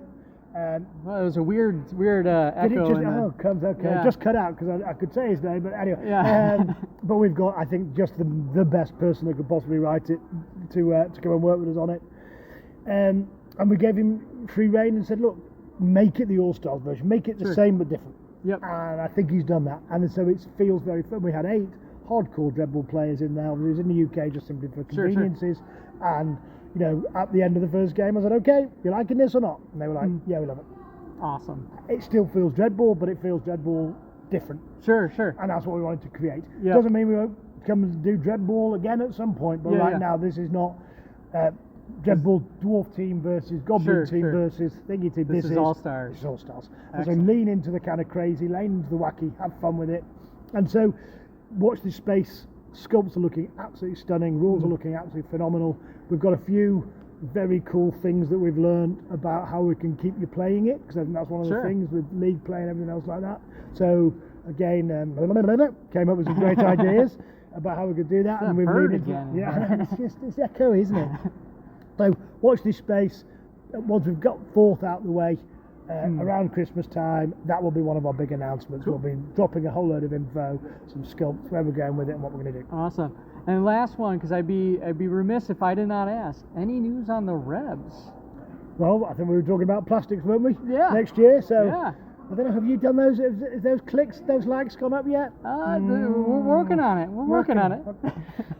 Speaker 1: Well, it was a weird echo.
Speaker 4: Did it just,
Speaker 1: yeah.
Speaker 4: Just cut out because I could say his name, but anyway.
Speaker 1: Yeah.
Speaker 4: But we've got, I think, just the best person that could possibly write it to come and work with us on it. And we gave him free rein and said, look, make it the All-Stars version, make it the same but different.
Speaker 1: Yep.
Speaker 4: And I think he's done that, and so it feels very fun. We had 8 hardcore Dreadball players in there. It was in the UK just simply for conveniences. And at the end of the first game, I said, okay, you liking this or not? And they were like, yeah, we love it.
Speaker 1: Awesome.
Speaker 4: It still feels Dreadball, but it feels Dreadball different.
Speaker 1: Sure.
Speaker 4: And that's what we wanted to create.
Speaker 1: Yep.
Speaker 4: Doesn't mean we won't come and do Dreadball again at some point, but now this is not Dreadball Dwarf team versus Goblin team versus Thingy team.
Speaker 1: This is All-Stars.
Speaker 4: This is All-Stars. And so lean into the kind of crazy, lean into the wacky, have fun with it. And so watch this space. Sculpts are looking absolutely stunning. Rules are looking absolutely phenomenal. We've got a few very cool things that we've learned about how we can keep you playing it, because I think that's one of the things with League play and everything else like that. So again, came up with some great ideas about how we could do that.
Speaker 1: And we've
Speaker 4: it's echo, isn't it? So watch this space. Once we've got 4th out the way, around Christmas time, that will be one of our big announcements. Cool. We'll be dropping a whole load of info, some sculpts, where we're going with it and what we're going to do.
Speaker 1: Awesome. And last one, because I'd be remiss if I did not ask, any news on the Rebs?
Speaker 4: Well, I think we were talking about plastics, weren't we?
Speaker 1: Yeah.
Speaker 4: Next year, so
Speaker 1: yeah.
Speaker 4: I don't know, have you done those? Have those clicks, those likes gone up yet?
Speaker 1: We're working on it. We're working on it.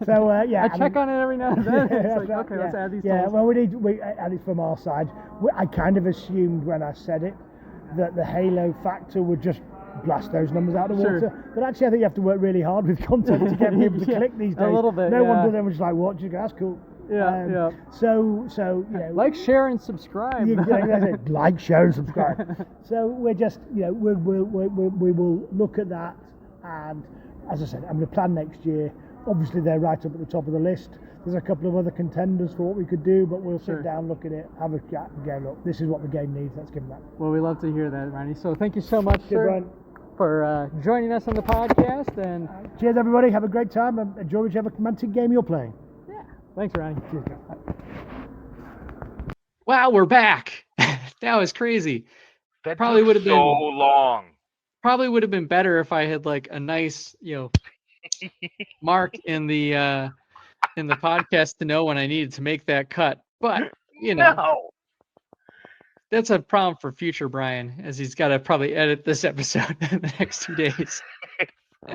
Speaker 4: So,
Speaker 1: I check on it every now and then. It's like, okay, let's add these tools.
Speaker 4: Well, and it's from our side. I kind of assumed when I said it that the Halo factor would just blast those numbers out of the water. But actually, I think you have to work really hard with content to get people to click these days.
Speaker 1: A little bit,
Speaker 4: No one does them, which is like, what? You go, that's cool.
Speaker 1: Yeah.
Speaker 4: So
Speaker 1: like, share, and subscribe.
Speaker 4: Like, share, and subscribe. So we're just, we will look at that, and as I said, I'm going to plan next year. Obviously, they're right up at the top of the list. There's a couple of other contenders for what we could do, but we'll sit down, look at it, have a chat, and go, look, this is what the game needs. Let's give them that.
Speaker 1: Well, we love to hear that, Ronnie. So thank you so much, sir,
Speaker 4: Brian,
Speaker 1: for joining us on the podcast. And
Speaker 4: cheers, everybody. Have a great time, and enjoy whichever Mantic game you're playing.
Speaker 1: Thanks, Ronnie.
Speaker 4: Cheers.
Speaker 1: Wow, we're back. That was crazy.
Speaker 2: That
Speaker 1: probably would have been
Speaker 2: so long.
Speaker 1: Probably would have been better if I had like a nice, mark in the podcast to know when I needed to make that cut. But that's a problem for future Bryan, as he's got to probably edit this episode in the next 2 days.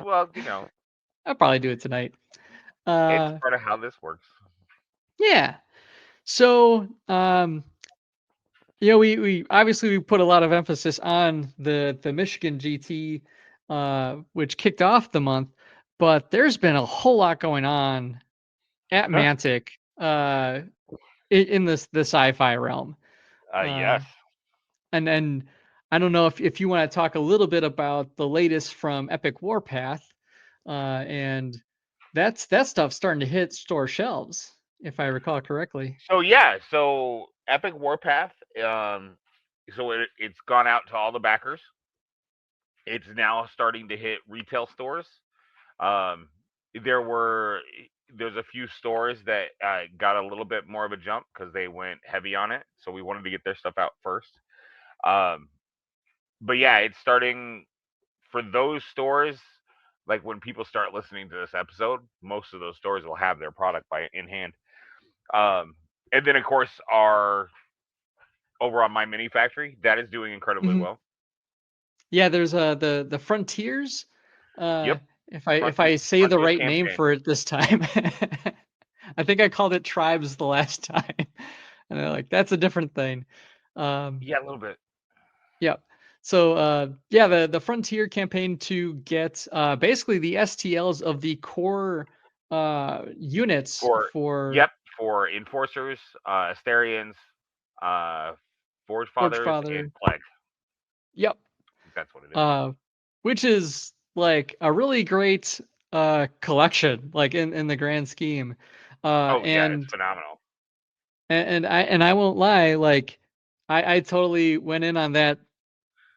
Speaker 2: Well,
Speaker 1: I'll probably do it tonight.
Speaker 2: It's part of how this works. Yeah.
Speaker 1: So, we obviously put a lot of emphasis on the Michigan GT, which kicked off the month, but there's been a whole lot going on at Mantic in the sci-fi realm.
Speaker 2: Yes.
Speaker 1: And then I don't know if you want to talk a little bit about the latest from Epic Warpath, and that stuff's starting to hit store shelves, if I recall correctly.
Speaker 2: So Epic Warpath, it's gone out to all the backers. It's now starting to hit retail stores. There's a few stores that got a little bit more of a jump because they went heavy on it, so we wanted to get their stuff out first. But yeah, it's starting for those stores. Like when people start listening to this episode, most of those stores will have their product in hand. And then of course over on My Mini Factory, that is doing incredibly well.
Speaker 1: Yeah, there's the Frontiers.
Speaker 2: Yep.
Speaker 1: If I say the right name for it this time, I think I called it Tribes the last time, and they're like, that's a different thing.
Speaker 2: Yeah, a little bit.
Speaker 1: Yep. So the Frontier campaign to get basically the STLs of the core units for
Speaker 2: Enforcers, Asterians, Forge Fathers and Plague.
Speaker 1: Yep.
Speaker 2: That's what it is.
Speaker 1: Which is like a really great collection, like in the grand scheme.
Speaker 2: It's phenomenal.
Speaker 1: And I won't lie, like I totally went in on that,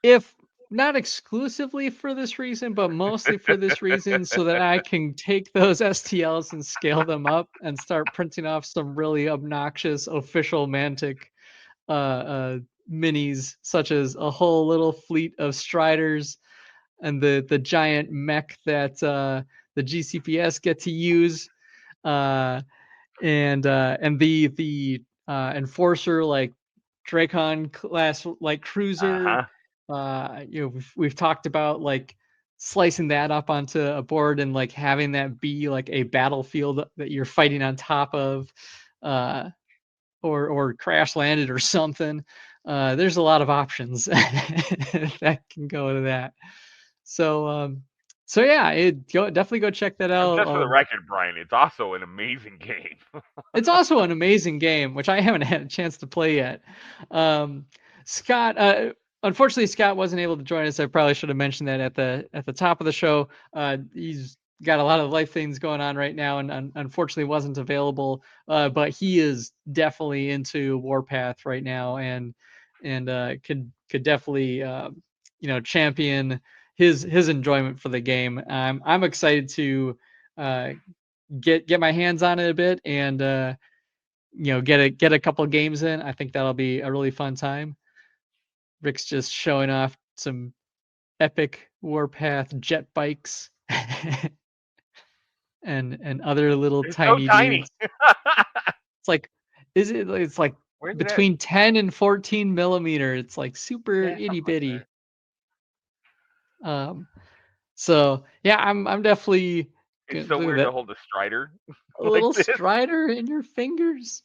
Speaker 1: if not exclusively for this reason, but mostly for this reason, so that I can take those STLs and scale them up and start printing off some really obnoxious official Mantic minis, such as a whole little fleet of Striders and the giant mech that the GCPS get to use, and the Enforcer, like Dracon class like cruiser. We've talked about like slicing that up onto a board and like having that be like a battlefield that you're fighting on top of, or crash landed or something. There's a lot of options that can go to that. So yeah, definitely go check that out.
Speaker 2: Just for the record, Brian, it's also an amazing game.
Speaker 1: It's also an amazing game, which I haven't had a chance to play yet. Scott, unfortunately, Scott wasn't able to join us. I probably should have mentioned that at the top of the show. He's got a lot of life things going on right now, and unfortunately wasn't available. But he is definitely into Warpath right now, and could definitely champion his enjoyment for the game. I'm excited to get my hands on it a bit and get a couple of games in. I think that'll be a really fun time. Rick's just showing off some epic Warpath jet bikes and other little tiny dudes. It's like it's like between 10 and 14 millimeter. It's like super itty bitty. So yeah, I'm definitely.
Speaker 2: It's so weird to hold a Strider.
Speaker 1: A little Strider in your fingers.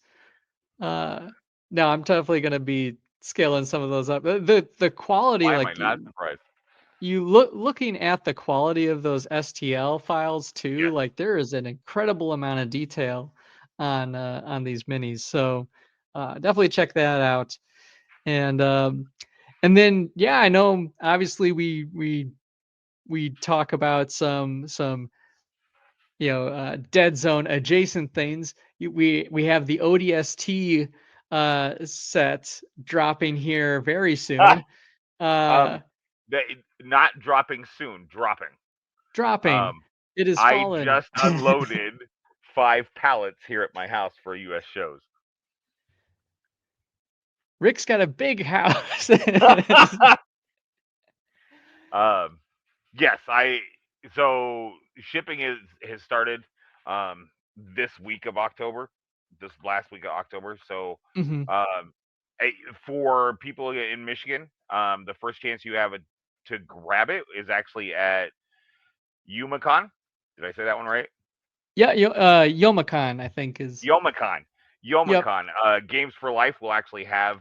Speaker 1: No, I'm definitely gonna be scaling some of those up. The quality,
Speaker 2: Why am I not surprised?
Speaker 1: You looking at the quality of those STL files too, like there is an incredible amount of detail on these minis. So definitely check that out. And then I know obviously we talk about some Deadzone adjacent things. We have the ODST set dropping here very soon.
Speaker 2: Not dropping soon, dropping.
Speaker 1: It is fallen.
Speaker 2: I just unloaded 5 pallets here at my house for US shows.
Speaker 1: Rick's got a big house.
Speaker 2: Yes, so shipping has started this week of October, this last week of October. So for people in Michigan, the first chance you have to grab it is actually at Youmacon. Did I say that one right?
Speaker 1: Yeah, Youmacon, I think is
Speaker 2: Youmacon. Games for Life will actually have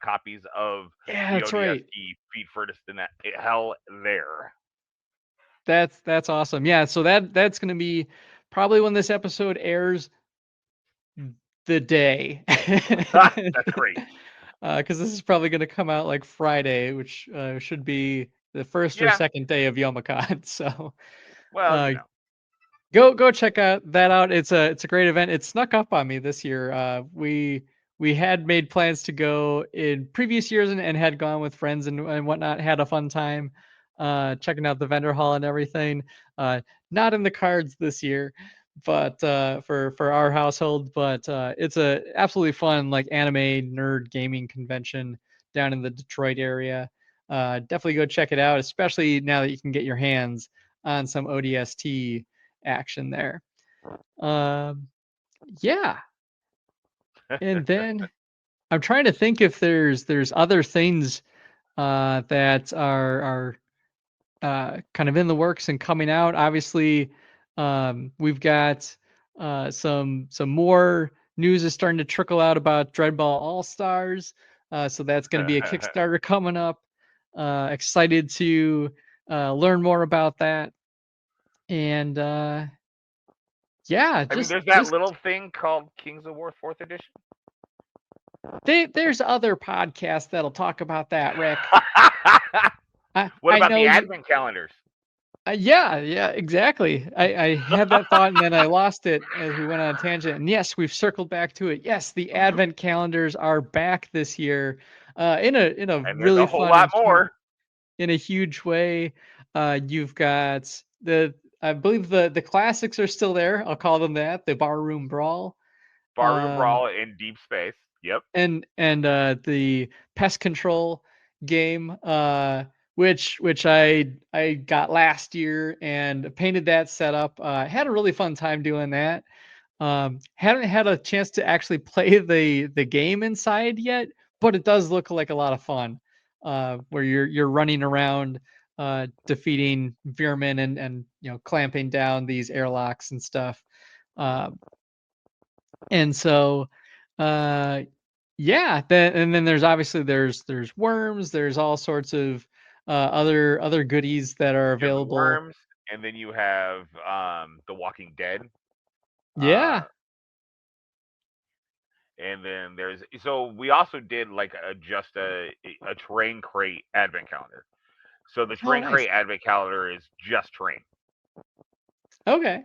Speaker 2: copies of the
Speaker 1: that's
Speaker 2: ODST
Speaker 1: right.
Speaker 2: Feet Furthest in that hell there.
Speaker 1: That's awesome. Yeah, so that's going to be probably when this episode airs, the day.
Speaker 2: That's great.
Speaker 1: Because this is probably going to come out like Friday, which should be the first or second day of Youmacon. So, go check that out. It's a great event. It snuck up on me this year. We had made plans to go in previous years and had gone with friends and whatnot. Had a fun time checking out the vendor hall and everything. Not in the cards this year, but for our household. But it's a absolutely fun like anime nerd gaming convention down in the Detroit area. Definitely go check it out, especially now that you can get your hands on some ODST action there. And then I'm trying to think if there's other things that are kind of in the works and coming out. Obviously, we've got some more news is starting to trickle out about Dreadball All Stars. So that's going to be a Kickstarter coming up. Excited to learn more about that. And there's
Speaker 2: that little thing called Kings of War 4th Edition.
Speaker 1: There's other podcasts that'll talk about that, Rick.
Speaker 2: What
Speaker 1: I
Speaker 2: about
Speaker 1: know
Speaker 2: the advent calendars?
Speaker 1: Yeah, exactly. I had that thought and then I lost it as we went on a tangent. And yes, we've circled back to it. Yes, the advent calendars are back this year, in a
Speaker 2: And there's
Speaker 1: really
Speaker 2: a whole
Speaker 1: fun
Speaker 2: lot
Speaker 1: and
Speaker 2: more.
Speaker 1: in a huge way. You've got I believe the classics are still there. I'll call them that. The Barroom Brawl.
Speaker 2: Barroom Brawl in Deep Space. Yep.
Speaker 1: And the Pest Control game, which I got last year and painted that setup. Had a really fun time doing that. Haven't had a chance to actually play the game inside yet, but it does look like a lot of fun. Where you're running around, defeating vermin and clamping down these airlocks and stuff. And so, yeah, then there's obviously there's worms, there's all sorts of other goodies that are
Speaker 2: You have the
Speaker 1: available.
Speaker 2: worms, and then you have The Walking Dead.
Speaker 1: Yeah.
Speaker 2: And then so we also did like just a train crate advent calendar. So the train
Speaker 1: nice.
Speaker 2: crate advent calendar is just train.
Speaker 1: Okay.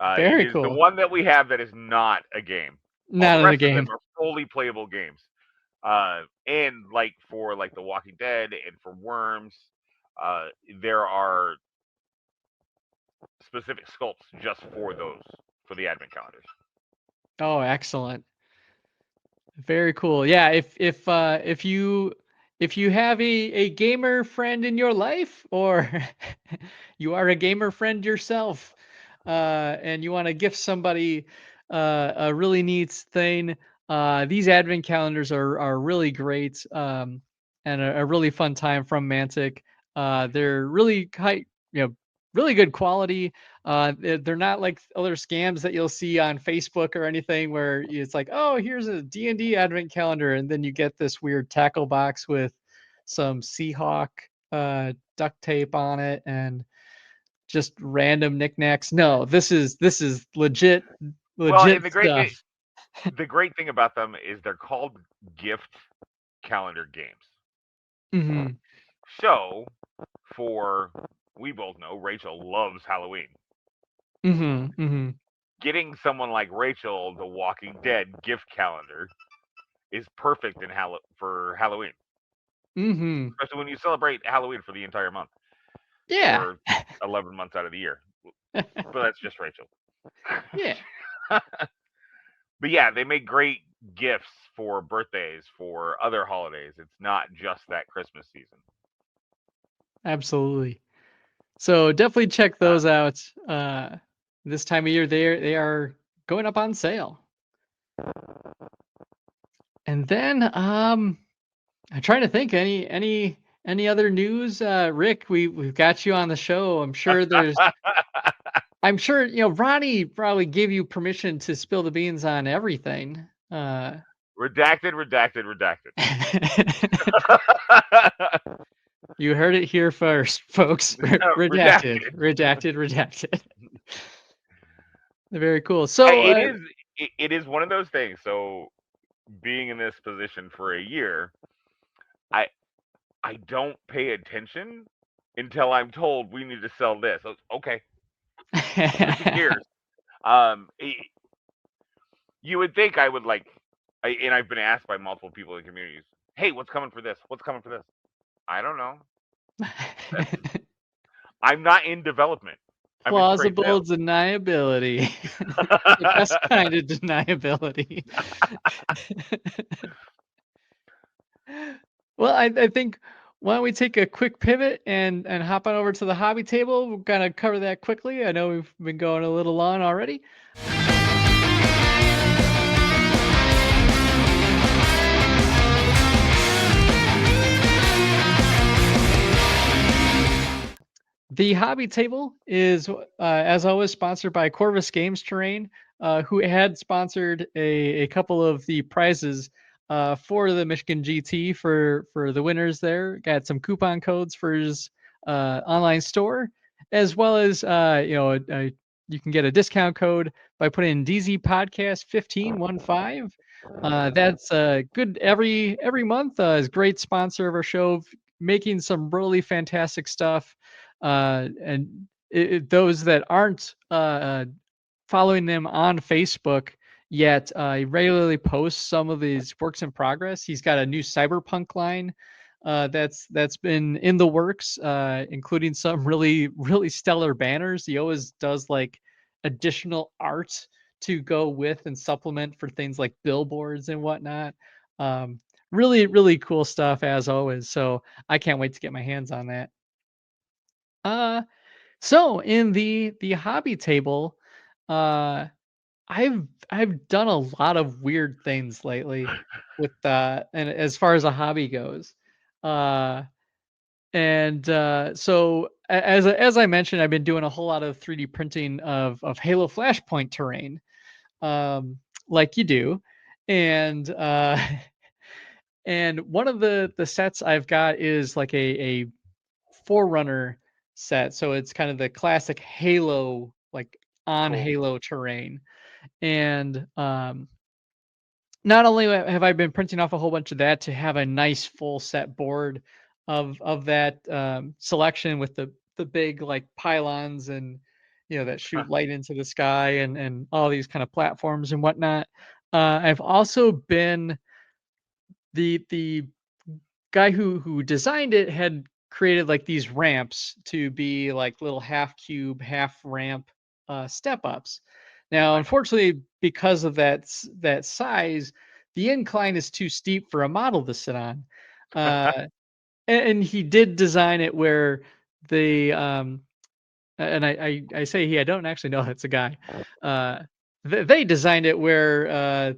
Speaker 2: It is
Speaker 1: cool.
Speaker 2: the one that we have that is not a game.
Speaker 1: Not
Speaker 2: All the
Speaker 1: in
Speaker 2: rest
Speaker 1: a game.
Speaker 2: of them are fully playable games. And like for like The Walking Dead and for Worms, there are specific sculpts just for those for the advent calendars.
Speaker 1: Oh, excellent. Very cool. Yeah, if you have a gamer friend in your life, or you are a gamer friend yourself, and you want to gift somebody a really neat thing, these advent calendars are really great, and a really fun time from Mantic. They're really really good quality. They're not like other scams that you'll see on Facebook or anything where it's like, oh, here's a D&D advent calendar, and then you get this weird tackle box with some Seahawk duct tape on it and just random knickknacks. No, this is legit
Speaker 2: Well, and
Speaker 1: stuff.
Speaker 2: The great thing about them is they're called gift calendar games.
Speaker 1: Mm-hmm.
Speaker 2: So, we both know Rachel loves Halloween.
Speaker 1: Mm-hmm. Mm-hmm.
Speaker 2: Getting someone like Rachel the Walking Dead gift calendar is perfect for Halloween.
Speaker 1: Mm-hmm.
Speaker 2: Especially when you celebrate Halloween for the entire month.
Speaker 1: Yeah.
Speaker 2: Or 11 months out of the year. But that's just Rachel.
Speaker 1: Yeah.
Speaker 2: But yeah, they make great gifts for birthdays, for other holidays. It's not just that Christmas season.
Speaker 1: Absolutely. So definitely check those out. This time of year, they are going up on sale. And then I'm trying to think any other news. Rick, we've got you on the show. I'm sure Ronnie probably gave you permission to spill the beans on everything.
Speaker 2: Redacted.
Speaker 1: You heard it here first, folks. Redacted. Very cool. So
Speaker 2: it is one of those things. So being in this position for a year, I don't pay attention until I'm told we need to sell this. Okay. Years. You would think I would and I've been asked by multiple people in communities, hey, what's coming for this? What's coming for this? I don't know. I'm not in development.
Speaker 1: Plausible deniability. The best kind of deniability. Well, I think, why don't we take a quick pivot and hop on over to the hobby table? We're going to cover that quickly. I know we've been going a little long already. The hobby table is, as always, sponsored by Corvus Games Terrain, who had sponsored a couple of the prizes for the Michigan GT for the winners there. Got some coupon codes for his online store, as well as you can get a discount code by putting in DZ Podcast 1515 That's good every month. Is a great sponsor of our show, making some really fantastic stuff. And those that aren't following them on Facebook yet, he regularly posts some of his works in progress. He's got a new cyberpunk line that's been in the works, including some really stellar banners. He always does like additional art to go with and supplement for things like billboards and whatnot. Really cool stuff as always. So I can't wait to get my hands on that. So in the hobby table, uh, I've done a lot of weird things lately with and as far as a hobby goes. Uh, so as I mentioned, I've been doing a whole lot of 3D printing of Halo Flashpoint terrain, um, like you do, and and one of the sets I've got is like a Forerunner set, so it's kind of the classic Halo, like on
Speaker 2: Cool.
Speaker 1: Halo terrain, and not only have I been printing off a whole bunch of that to have a nice full set board of that selection with the big like pylons and that shoot light into the sky and all these kind of platforms and whatnot. I've also been the guy who designed it had created like these ramps to be like little half cube, half ramp step ups. Now, unfortunately, because of that size, the incline is too steep for a model to sit on. And he did design it where the and I say he, I don't actually know that's a guy. They designed it where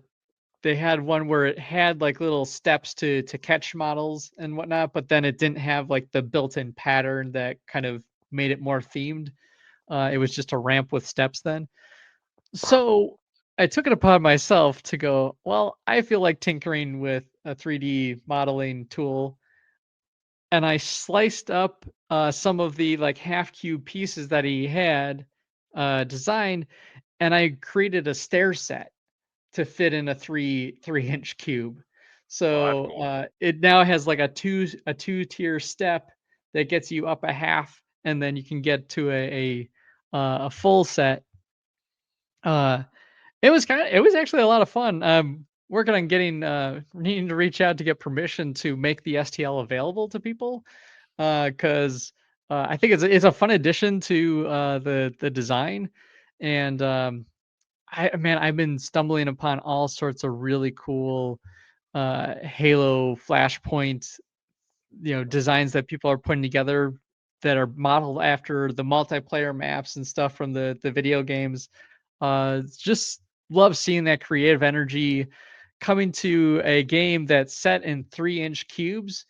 Speaker 1: they had one where it had like little steps to catch models and whatnot, but then it didn't have like the built-in pattern that kind of made it more themed. It was just a ramp with steps then. So I took it upon myself to go, well, I feel like tinkering with a 3D modeling tool. And I sliced up some of the like half cube pieces that he had designed, and I created a stair set to fit in a 3-inch cube. So
Speaker 2: cool.
Speaker 1: it now has like a two-tier step that gets you up a half, and then you can get to a full set. It was actually a lot of fun. Working on getting needing to reach out to get permission to make the STL available to people, because I think it's a fun addition to the design, and I've been stumbling upon all sorts of really cool Halo Flashpoint designs that people are putting together that are modeled after the multiplayer maps and stuff from the video games. Just love seeing that creative energy coming to a game that's set in 3-inch cubes,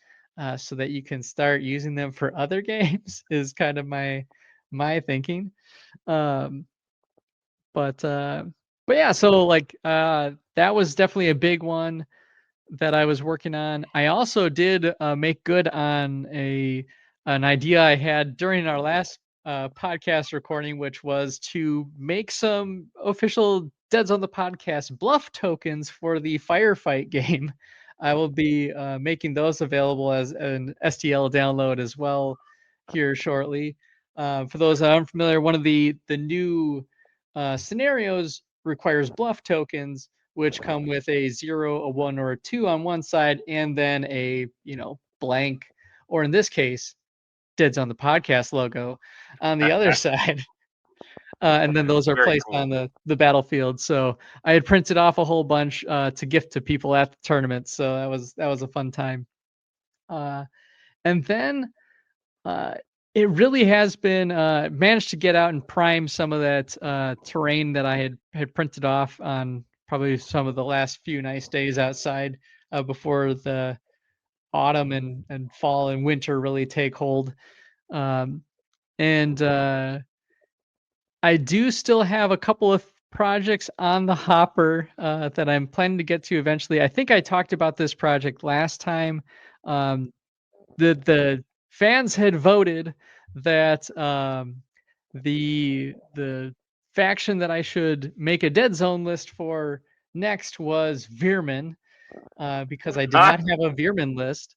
Speaker 1: so that you can start using them for other games is kind of my thinking. Um, but yeah, so like that was definitely a big one that I was working on. I also did make good on an idea I had during our last podcast recording, which was to make some official Deadzone the Podcast Bluff tokens for the Firefight game. I will be making those available as an STL download as well here shortly. For those that aren't familiar, one of the new scenarios requires Bluff tokens, which come with a 0, a 1, or a 2 on one side, and then a blank, or in this case, Deadzone the Podcast logo on the other side. And then those are
Speaker 2: Very
Speaker 1: placed
Speaker 2: cool.
Speaker 1: on the battlefield. So I had printed off a whole bunch to gift to people at the tournament. So that was a fun time. And then it really has been managed to get out and prime some of that terrain that I had printed off on probably some of the last few nice days outside before the autumn and fall and winter really take hold. And I do still have a couple of projects on the hopper that I'm planning to get to eventually. I think I talked about this project last time. The fans had voted that the faction that I should make a Deadzone list for next was Veerman, because I did not have a Veerman list.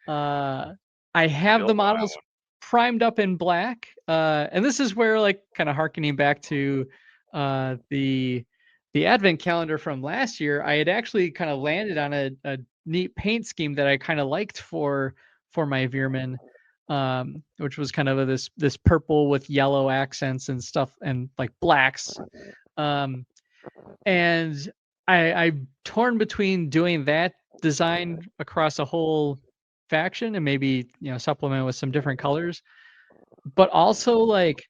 Speaker 1: I have the models primed up in black, and this is where, like, kind of harkening back to the advent calendar from last year, I had actually kind of landed on a neat paint scheme that I kind of liked for my Veerman, which was kind of this purple with yellow accents and stuff, and like blacks. And I'm torn between doing that design across a whole faction and maybe, supplement with some different colors, but also, like,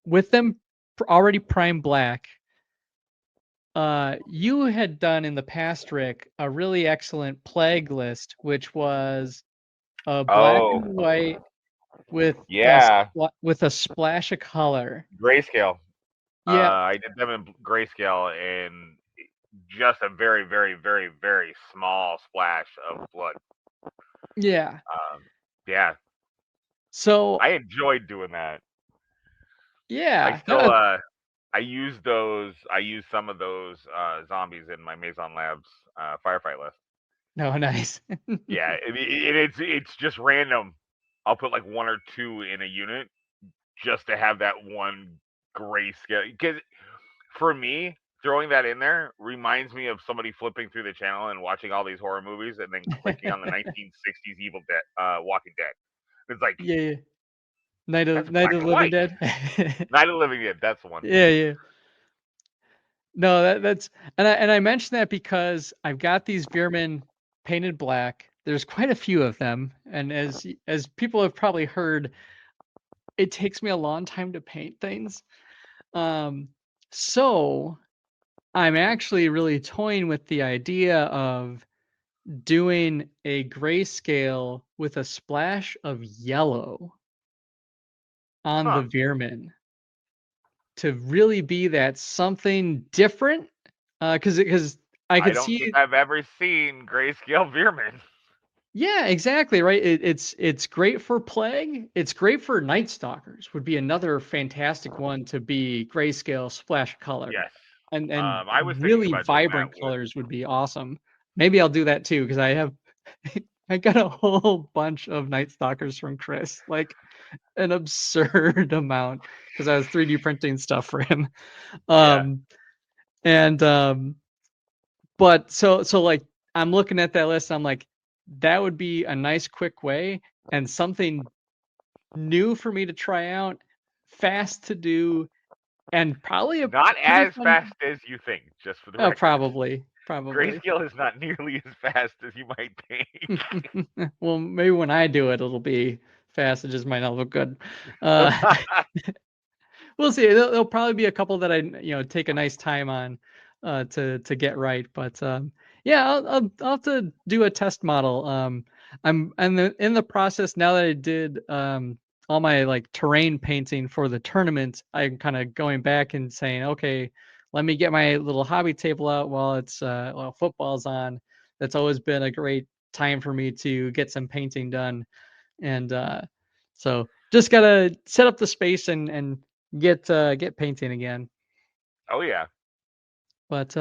Speaker 1: with them already prime black. You had done in the past, Rick, a really excellent plague list, which was a black and white with with a splash of color.
Speaker 2: Grayscale.
Speaker 1: Yeah.
Speaker 2: I did them in grayscale and just a very, very, very, very small splash of blood.
Speaker 1: Yeah.
Speaker 2: Yeah.
Speaker 1: So
Speaker 2: I enjoyed doing that.
Speaker 1: Yeah.
Speaker 2: I still I use those. I use some of those zombies in my Maison Labs firefight list.
Speaker 1: No, nice.
Speaker 2: Yeah, it's just random. I'll put like 1 or 2 in a unit just to have that one grayscale. Because for me, throwing that in there reminds me of somebody flipping through the channel and watching all these horror movies and then clicking on the 1960s Evil Dead, Walking Dead. It's like,
Speaker 1: yeah. Night of the Living Dead.
Speaker 2: Night of the Living Dead. That's the one.
Speaker 1: Yeah. No, that's and I mentioned that because I've got these Veerman painted black. There's quite a few of them, and as people have probably heard, it takes me a long time to paint things. So I'm actually really toying with the idea of doing a grayscale with a splash of yellow on the Veerman to really be that something different. Because I could see.
Speaker 2: I don't think I've ever seen grayscale Veerman.
Speaker 1: Yeah, exactly right. It's great for plague. It's great for Night Stalkers. Would be another fantastic one to be grayscale splash color.
Speaker 2: Yes.
Speaker 1: And
Speaker 2: I was
Speaker 1: really vibrant colors would be awesome. Maybe I'll do that too, because I have I got a whole bunch of Night Stalkers from Chris, like an absurd amount, because I was 3D printing stuff for him. But so like I'm looking at that list, I'm like, that would be a nice quick way and something new for me to try out, fast to do, and probably
Speaker 2: not as fast as you think. Just for the record.
Speaker 1: Probably.
Speaker 2: Grayscale is not nearly as fast as you might think.
Speaker 1: Well, maybe when I do it, it'll be fast. It just might not look good. We'll see. There'll probably be a couple that I take a nice time on to get right. But yeah, I'll have to do a test model. I'm in the process now that I did all my like terrain painting for the tournament. I'm kind of going back and saying, okay, let me get my little hobby table out while it's while football's on. That's always been a great time for me to get some painting done, and so just gotta set up the space and get painting again.
Speaker 2: Oh yeah.
Speaker 1: But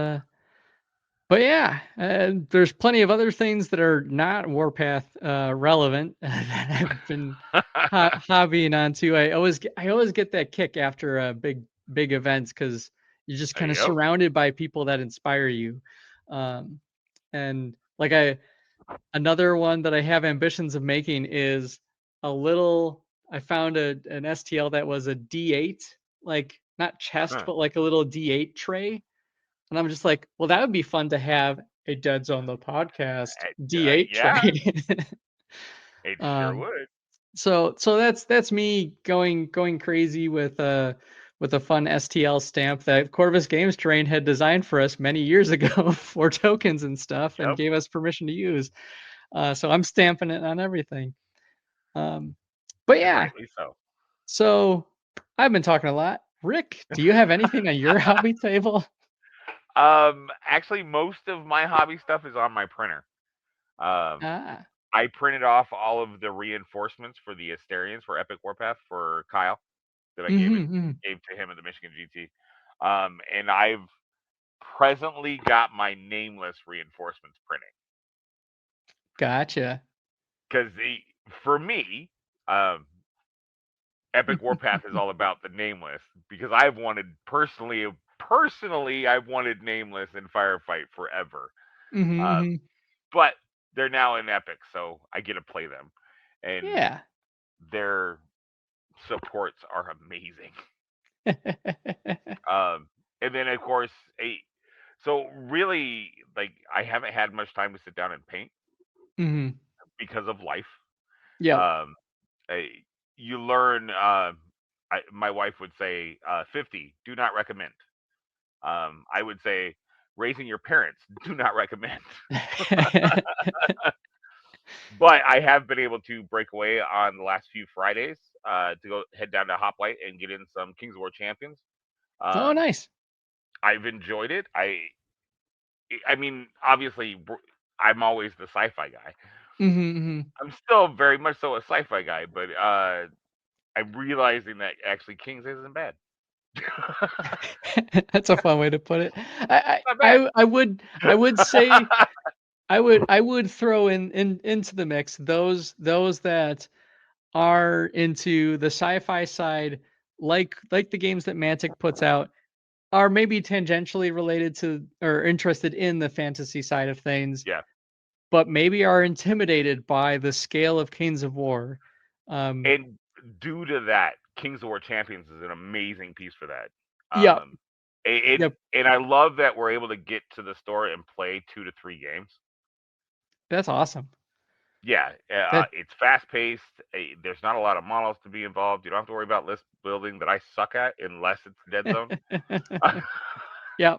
Speaker 1: yeah, there's plenty of other things that are not Warpath relevant that I've been hobbying onto. I always get that kick after big events, because you're just kind of surrounded by people that inspire you. And like another one that I have ambitions of making is I found an STL that was a D8, like not chest, but like a little D8 tray. And I'm just like, well, that would be fun to have a Deadzone the podcast D8 tray.
Speaker 2: It sure would.
Speaker 1: So that's me going crazy with a fun STL stamp that Corvus Games Terrain had designed for us many years ago for tokens and stuff, and gave us permission to use. So I'm stamping it on everything. But yeah. So I've been talking a lot. Rick, do you have anything on your hobby table?
Speaker 2: Actually, most of my hobby stuff is on my printer. I printed off all of the reinforcements for the Asterians for Epic Warpath for Kyle that I gave to him at the Michigan GT. And I've presently got my nameless reinforcements printing.
Speaker 1: Gotcha.
Speaker 2: Because for me, Epic Warpath is all about the nameless. Because I've wanted personally, I've wanted nameless in Firefight forever. But they're now in Epic, so I get to play them, and
Speaker 1: yeah,
Speaker 2: their supports are amazing. And then of course, so really, like, I haven't had much time to sit down and paint because of life.
Speaker 1: Yeah.
Speaker 2: You learn. My wife would say, 50, do not recommend. I would say, raising your parents, do not recommend. But I have been able to break away on the last few Fridays to go head down to Hoplite and get in some Kings of War Champions.
Speaker 1: Oh, nice.
Speaker 2: I've enjoyed it. I mean, obviously, I'm always the sci-fi guy. I'm still very much so a sci-fi guy, but I'm realizing that actually Kings isn't bad.
Speaker 1: That's a fun way to put it. I would say I would throw into the mix those that are into the sci-fi side, like the games that Mantic puts out, are maybe tangentially related to or interested in the fantasy side of things.
Speaker 2: Yeah.
Speaker 1: But maybe are intimidated by the scale of Kings of War.
Speaker 2: And due to that, Kings of War Champions is an amazing piece for that.
Speaker 1: Yeah.
Speaker 2: And I love that we're able to get to the store and play 2 to 3 games.
Speaker 1: That's awesome.
Speaker 2: Yeah, it's fast paced. There's not a lot of models to be involved. You don't have to worry about list building that I suck at unless it's Deadzone.
Speaker 1: Yeah.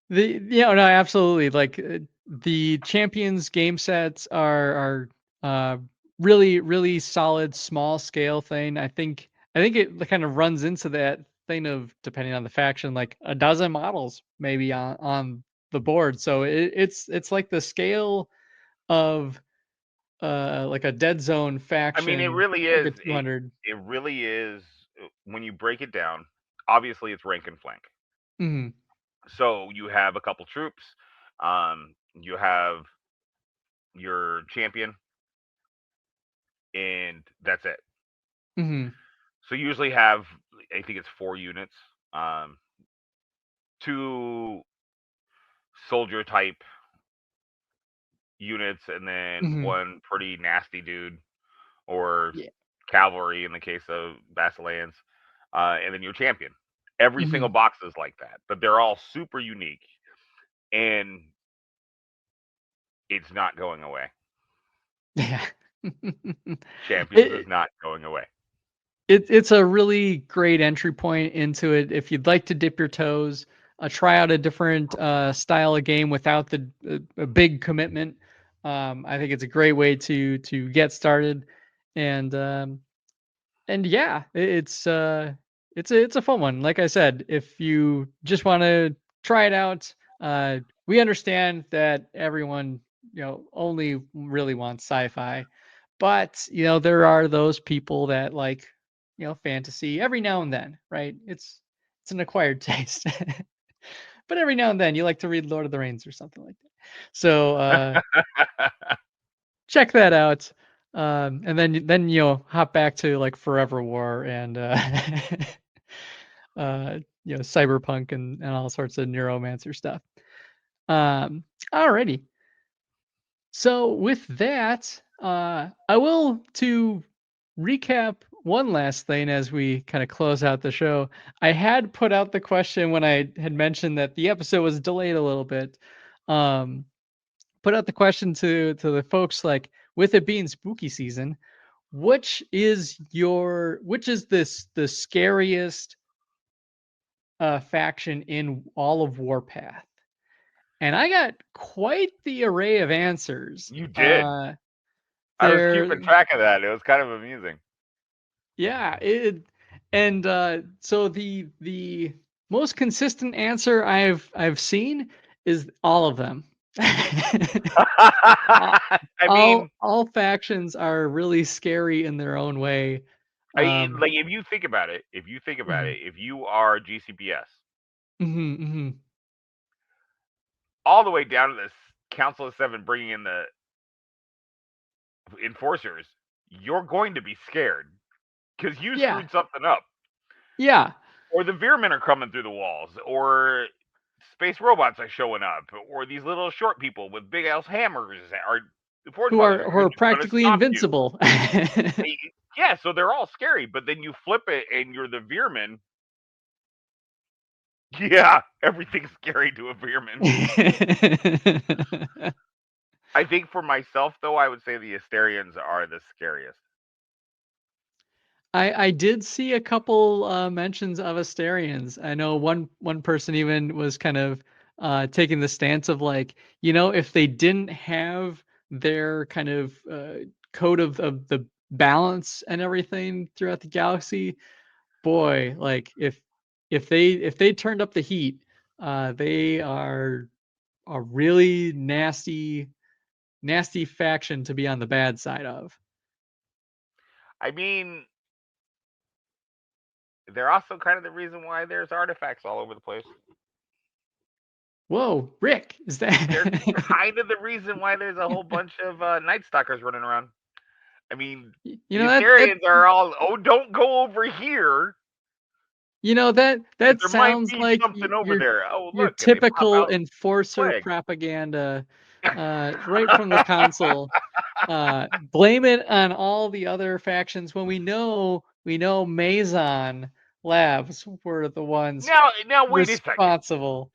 Speaker 1: No, absolutely. Like the Champions game sets are really, really solid small scale thing. I think it kind of runs into that thing of, depending on the faction, like a dozen models maybe on the board. So it's like the scale of like a Deadzone faction.
Speaker 2: I mean, it really is.
Speaker 1: Like 200.
Speaker 2: It really is. When you break it down, obviously it's rank and flank. So you have a couple troops. You have your champion, and that's it. So you usually have, I think it's 4 units, 2 soldier type units, and then 1 pretty nasty dude, or cavalry in the case of Basileans, and then your champion. Every single box is like that, but they're all super unique, and it's not going away.
Speaker 1: Yeah.
Speaker 2: Champions is not going away.
Speaker 1: It's a really great entry point into it. If you'd like to dip your toes, try out a different style of game without a big commitment. I think it's a great way to get started, and yeah, it's a fun one. Like I said, if you just want to try it out, we understand that everyone only really wants sci-fi, but there are those people that like fantasy every now and then, right? It's an acquired taste. But every now and then you like to read Lord of the Rings or something like that. So check that out. And then hop back to like Forever War and Cyberpunk and all sorts of Neuromancer stuff. Alrighty. So with that, I will to recap one last thing as we kind of close out the show. I had put out the question when I had mentioned that the episode was delayed a little bit. Put out the question to the folks, like, with it being spooky season, which is the scariest faction in all of Warpath? And I got quite the array of answers.
Speaker 2: You did. I was keeping track of that. It was kind of amusing.
Speaker 1: Yeah, so the most consistent answer I've seen is all of them.
Speaker 2: I mean,
Speaker 1: all factions are really scary in their own way.
Speaker 2: Like, if you think about it, if you are GCPS, all the way down to this Council of 7 bringing in the enforcers, you're going to be scared because you screwed something up.
Speaker 1: Yeah.
Speaker 2: Or the Veermen are coming through the walls, or space robots are showing up, or these little short people with big ass hammers
Speaker 1: who are practically invincible.
Speaker 2: Yeah, so they're all scary, but then you flip it and you're the Veerman. Yeah, everything's scary to a Veerman. I think for myself, though, I would say the Asterians are the scariest.
Speaker 1: I did see a couple mentions of Asterians. I know one person even was kind of taking the stance of like, if they didn't have their kind of code of the balance and everything throughout the galaxy, boy, like if they turned up the heat, they are a really nasty faction to be on the bad side of.
Speaker 2: I mean, they're also kind of the reason why there's artifacts all over the place.
Speaker 1: Whoa, Rick, is that?
Speaker 2: They're kind of the reason why there's a whole bunch of Night Stalkers running around. I mean, the Asterians are all, don't go over here.
Speaker 1: That sounds like
Speaker 2: something over there. Oh, look,
Speaker 1: your typical enforcer propaganda, right from the console. Blame it on all the other factions when we know Mazon Labs were the ones
Speaker 2: now wait
Speaker 1: responsible.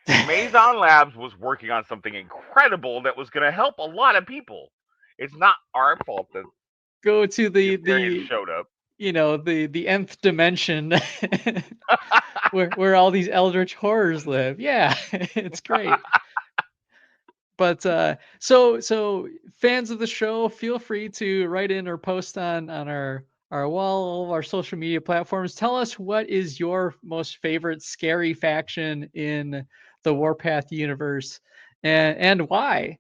Speaker 2: A second. Mazon Labs was working on something incredible that was going to help a lot of people. It's not our fault that
Speaker 1: go to the
Speaker 2: showed up.
Speaker 1: The nth dimension where all these eldritch horrors live. Yeah, it's great. But so fans of the show, feel free to write in or post on our wall, all of our social media platforms. Tell us what is your most favorite scary faction in the Warpath universe, and why.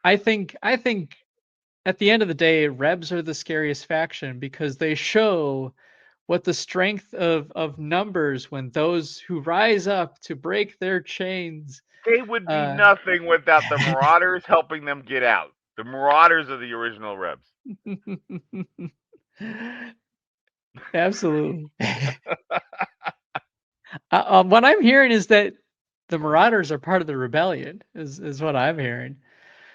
Speaker 1: I think at the end of the day, Rebs are the scariest faction because they show what the strength of numbers when those who rise up to break their chains.
Speaker 2: They would be nothing without the Marauders helping them get out. The Marauders are the original Rebs.
Speaker 1: Absolutely. What I'm hearing is that the Marauders are part of the rebellion, is what I'm hearing.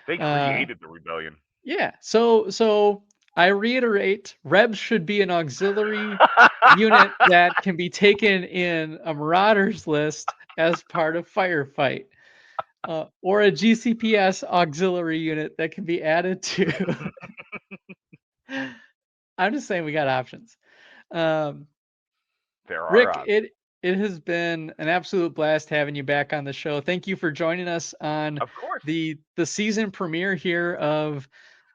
Speaker 2: They created the rebellion.
Speaker 1: Yeah. So I reiterate, Rebs should be an auxiliary unit that can be taken in a Marauders list as part of Firefight, or a GCPS auxiliary unit that can be added to. I'm just saying we got options.
Speaker 2: There are
Speaker 1: Rick,
Speaker 2: options.
Speaker 1: It has been an absolute blast having you back on the show. Thank you for joining us on the season premiere here of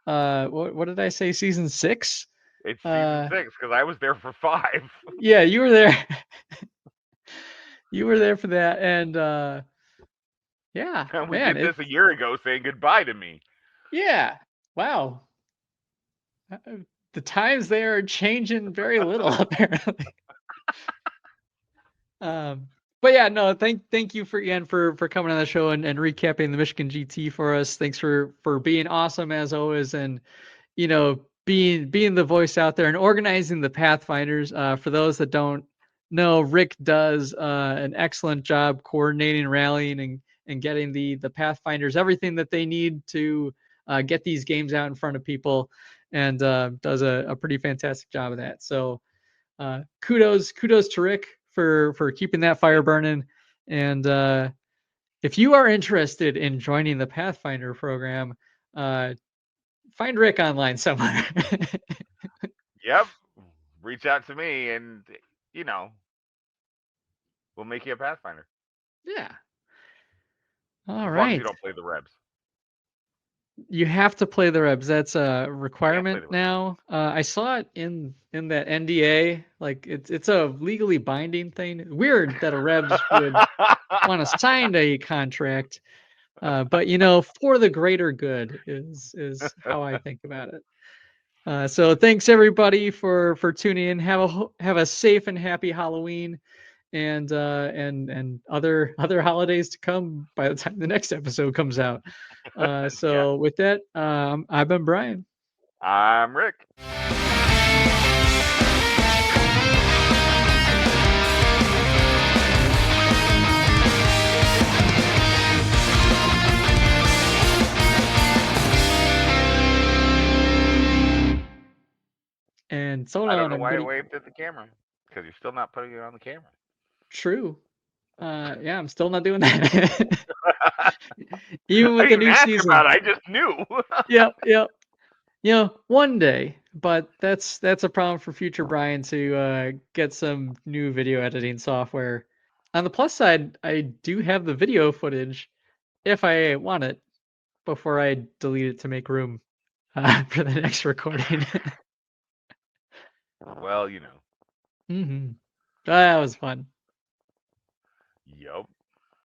Speaker 1: what did I say? Season 6?
Speaker 2: It's season 6 because I was there for 5.
Speaker 1: Yeah, you were there. You were there for that, and yeah,
Speaker 2: we did this a year ago, saying goodbye to me.
Speaker 1: Yeah, wow. The times there are changing very little apparently. But yeah, no, thank you for coming on the show and recapping the Michigan GT for us. Thanks for being awesome as always, and being the voice out there and organizing the Pathfinders. For those that don't know, Rick does an excellent job coordinating, rallying, and getting the Pathfinders everything that they need to get these games out in front of people, and does a pretty fantastic job of that. So kudos to Rick for keeping that fire burning. And if you are interested in joining the Pathfinder program, find Rick online somewhere.
Speaker 2: Yep. Reach out to me and, we'll make you a Pathfinder.
Speaker 1: Yeah. All right.
Speaker 2: As long as you don't play the Rebs.
Speaker 1: You have to play the Rebs. That's a requirement now. I saw it in that NDA. Like it's a legally binding thing. Weird that a Rebs would want to sign a contract, but for the greater good is how I think about it. So thanks everybody for tuning in. Have a safe and happy Halloween, and other holidays to come by the time the next episode comes out. So with that, I've been Bryan.
Speaker 2: I'm Rick.
Speaker 1: And so
Speaker 2: I
Speaker 1: on.
Speaker 2: don't know why I
Speaker 1: everybody.
Speaker 2: waved at the camera, because you're still not putting it on the camera.
Speaker 1: True. Yeah, I'm still not doing that. Even with
Speaker 2: I
Speaker 1: the
Speaker 2: didn't
Speaker 1: new
Speaker 2: ask
Speaker 1: season.
Speaker 2: about it, I just knew.
Speaker 1: Yep. You know, one day, but that's a problem for future Bryan to get some new video editing software. On the plus side, I do have the video footage if I want it before I delete it to make room for the next recording.
Speaker 2: Well, you know.
Speaker 1: That was fun.
Speaker 2: Yup.